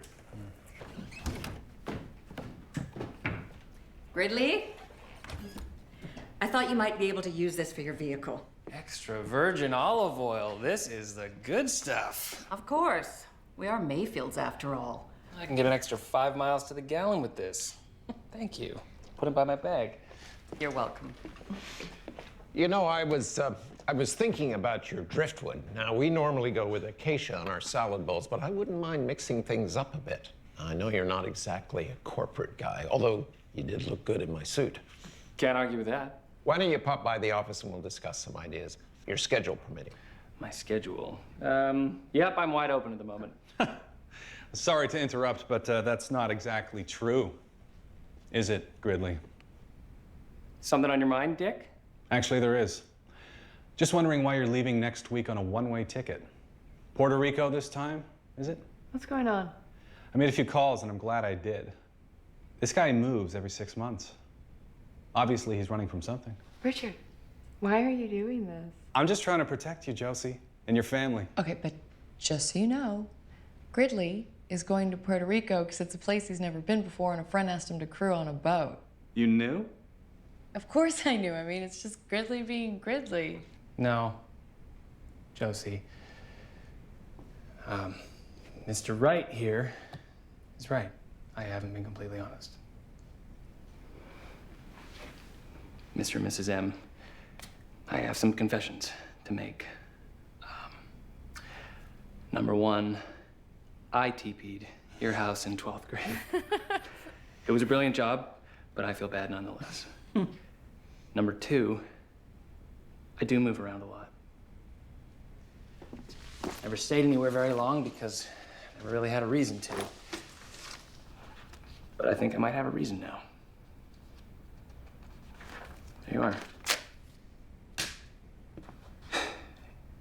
Gridley? I thought you might be able to use this for your vehicle. Extra virgin olive oil. This is the good stuff. Of course. We are Mayfields after all. I can get an extra 5 miles to the gallon with this. Thank you. Put it by my bag. You're welcome. You know, I was thinking about your driftwood. Now, we normally go with acacia on our salad bowls, but I wouldn't mind mixing things up a bit. I know you're not exactly a corporate guy, although you did look good in my suit. Can't argue with that. Why don't you pop by the office and we'll discuss some ideas, your schedule permitting. My schedule? Yep, I'm wide open at the moment. Sorry to interrupt, but that's not exactly true. Is it, Gridley? Something on your mind, Dick? Actually, there is. Just wondering why you're leaving next week on a one-way ticket. Puerto Rico this time, is it? What's going on? I made a few calls, and I'm glad I did. This guy moves every 6 months. Obviously, he's running from something. Richard, why are you doing this? I'm just trying to protect you, Josie, and your family. Okay, but just so you know, Gridley is going to Puerto Rico because it's a place he's never been before and a friend asked him to crew on a boat. You knew? Of course I knew. I mean, it's just Gridley being Gridley. No. Josie. Mr. Wright here is right. I haven't been completely honest. Mr. and Mrs. M, I have some confessions to make. Number one, I TP'd your house in 12th grade. It was a brilliant job, but I feel bad nonetheless. Number two, I do move around a lot. Never stayed anywhere very long because I never really had a reason to. But I think I might have a reason now. There you are.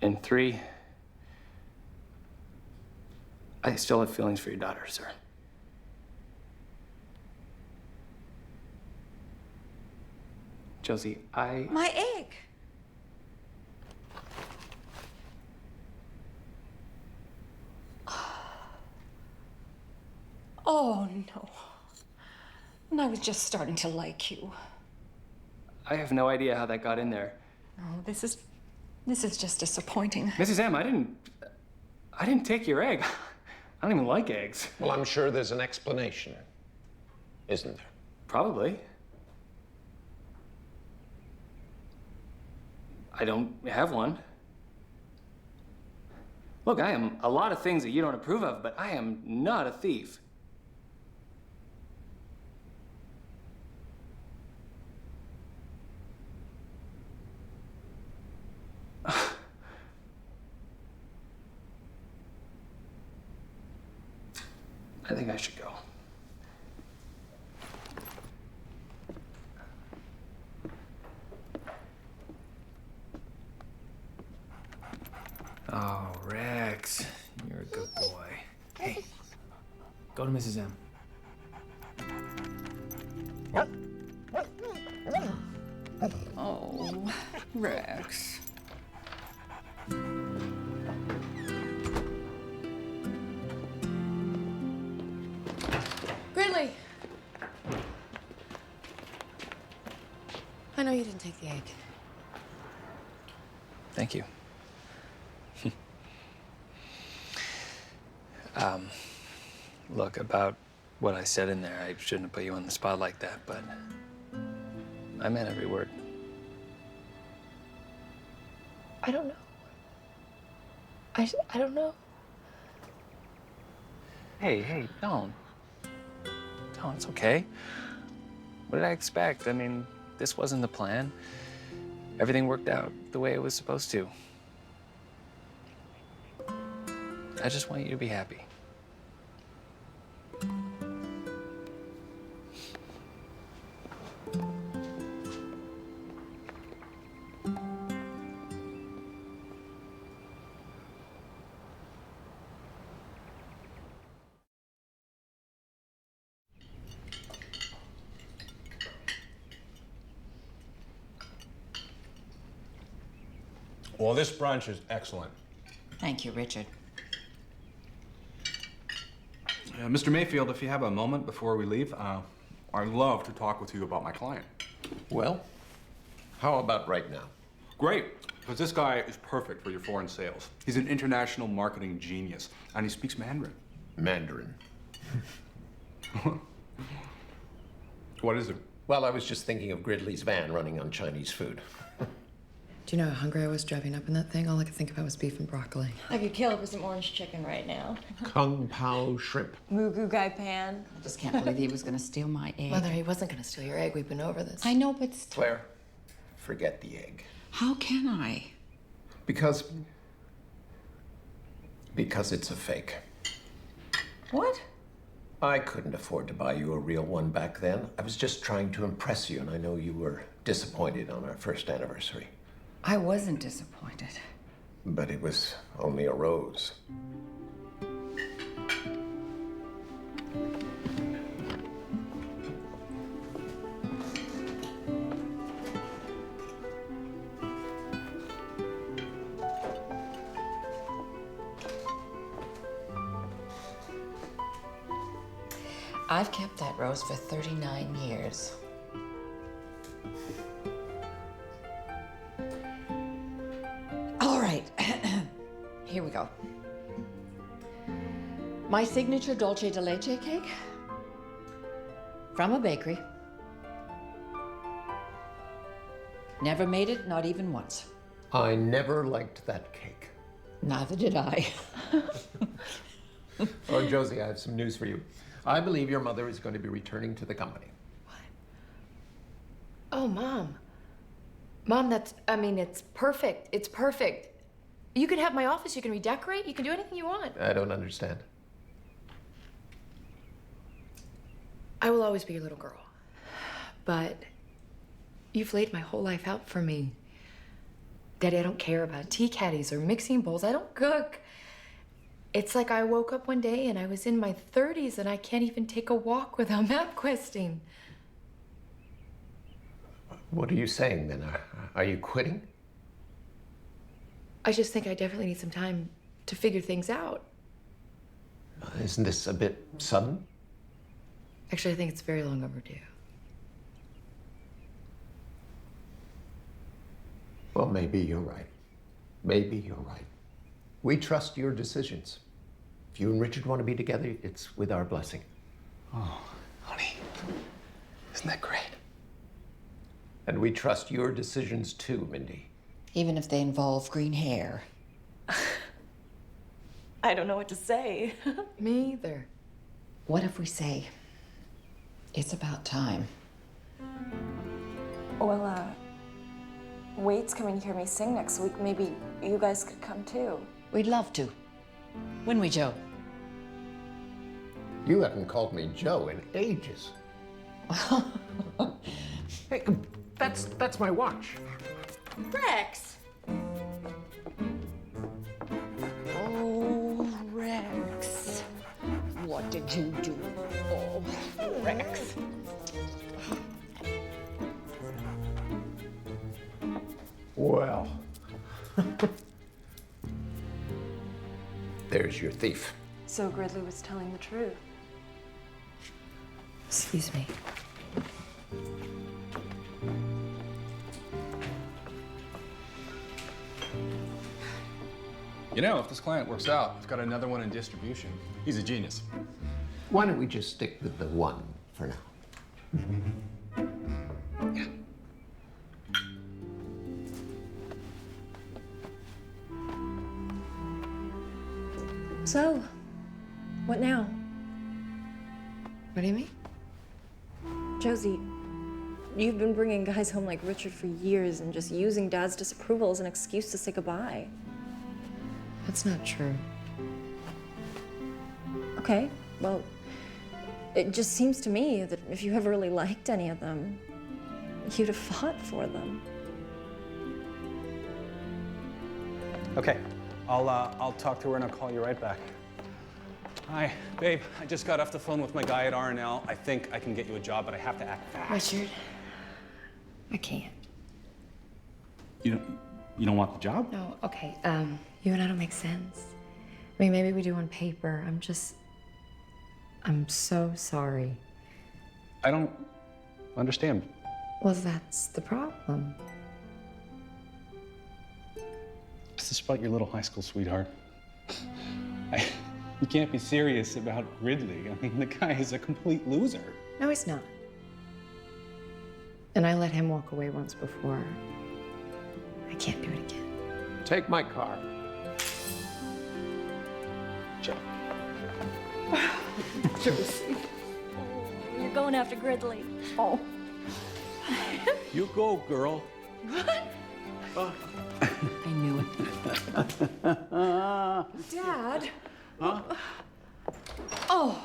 And three, I still have feelings for your daughter, sir. Josie, My egg. Oh, no. And I was just starting to like you. I have no idea how that got in there. Oh, this is just disappointing. Mrs. M, I didn't take your egg. I don't even like eggs. Well, I'm sure there's an explanation, isn't there? Probably. I don't have one. Look, I am a lot of things that you don't approve of, but I am not a thief. I think I should go. Oh, Rex, you're a good boy. Hey, go to Mrs. M. Oh, Rex. Gridley! I know you didn't take the egg. Thank you. Look, about what I said in there, I shouldn't have put you on the spot like that, but I meant every word. I don't know. I don't know. Hey, don't. Don't, it's okay. What did I expect? I mean, this wasn't the plan. Everything worked out the way it was supposed to. I just want you to be happy. Well, this brunch is excellent. Thank you, Richard. Mr. Mayfield, if you have a moment before we leave, I'd love to talk with you about my client. Well, how about right now? Great, because this guy is perfect for your foreign sales. He's an international marketing genius, and he speaks Mandarin. Mandarin. What is it? Well, I was just thinking of Gridley's van running on Chinese food. Do you know how hungry I was driving up in that thing? All I could think about was beef and broccoli. I could kill for some orange chicken right now. Kung Pao shrimp. Mugu gai pan. I just can't believe he was going to steal my egg. Mother, he wasn't going to steal your egg. We've been over this. I know, but still. Claire, forget the egg. How can I? Because it's a fake. What? I couldn't afford to buy you a real one back then. I was just trying to impress you, and I know you were disappointed on our first anniversary. I wasn't disappointed. But it was only a rose. I've kept that rose for 39 years. All right, here we go. My signature dulce de leche cake from a bakery. Never made it, not even once. I never liked that cake. Neither did I. Oh, Josie, I have some news for you. I believe your mother is going to be returning to the company. Oh, Mom. Mom, it's perfect. It's perfect. You can have my office, you can redecorate, you can do anything you want. I don't understand. I will always be your little girl. But you've laid my whole life out for me. Daddy, I don't care about tea caddies or mixing bowls. I don't cook. It's like I woke up one day and I was in my 30s and I can't even take a walk without map questing. What are you saying then? Are you quitting? I just think I definitely need some time to figure things out. Isn't this a bit sudden? Actually, I think it's very long overdue. Well, maybe you're right. Maybe you're right. We trust your decisions. If you and Richard want to be together, it's with our blessing. Oh, honey, isn't that great? And we trust your decisions too, Mindy. Even if they involve green hair. I don't know what to say. Me either. What if we say, it's about time? Well, Wade's coming to hear me sing next week. Maybe you guys could come too. We'd love to. Wouldn't we, Joe? You haven't called me Joe in ages. Hey, that's my watch. Rex! Oh, Rex. What did you do? Oh, Rex. Well. There's your thief. So Gridley was telling the truth. Excuse me. You know, if this client works out, he's got another one in distribution. He's a genius. Why don't we just stick with the one for now? So, what now? What do you mean? Josie, you've been bringing guys home like Richard for years and just using Dad's disapproval as an excuse to say goodbye. That's not true. Okay, well, it just seems to me that if you ever really liked any of them, you'd have fought for them. Okay, I'll talk to her and I'll call you right back. Hi, babe. I just got off the phone with my guy at R&L. I think I can get you a job, but I have to act fast. Richard, I can't. You don't want the job? No, okay. You and I don't make sense. I mean, maybe we do on paper. I'm so sorry. I don't understand. Well, that's the problem. Is this about your little high school sweetheart? You can't be serious about Ridley. I mean, the guy is a complete loser. No, he's not. And I let him walk away once before. I can't do it again. Take my car. Check. Josie. You're going after Gridley. Oh. You go, girl. What? I knew it. Dad. Huh? Oh.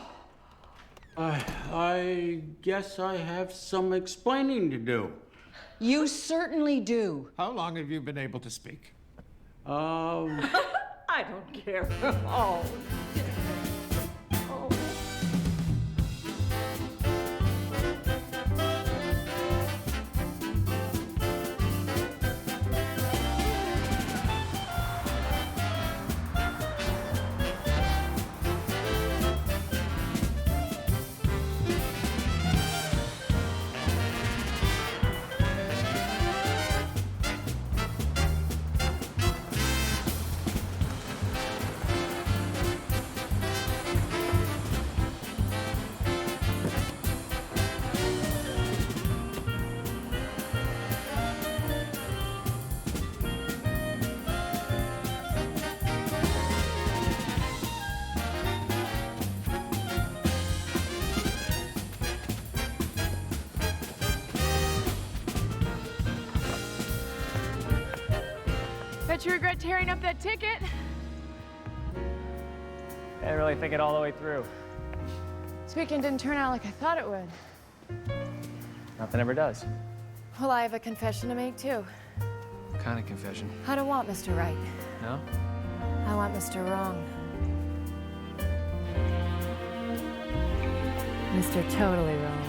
I guess I have some explaining to do. You certainly do. How long have you been able to speak? I don't care. Oh. Bet you regret tearing up that ticket. I didn't really think it all the way through. This weekend didn't turn out like I thought it would. Nothing ever does. Well, I have a confession to make, too. What kind of confession? I don't want Mr. Right. No? I want Mr. Wrong. Mr. Totally Wrong.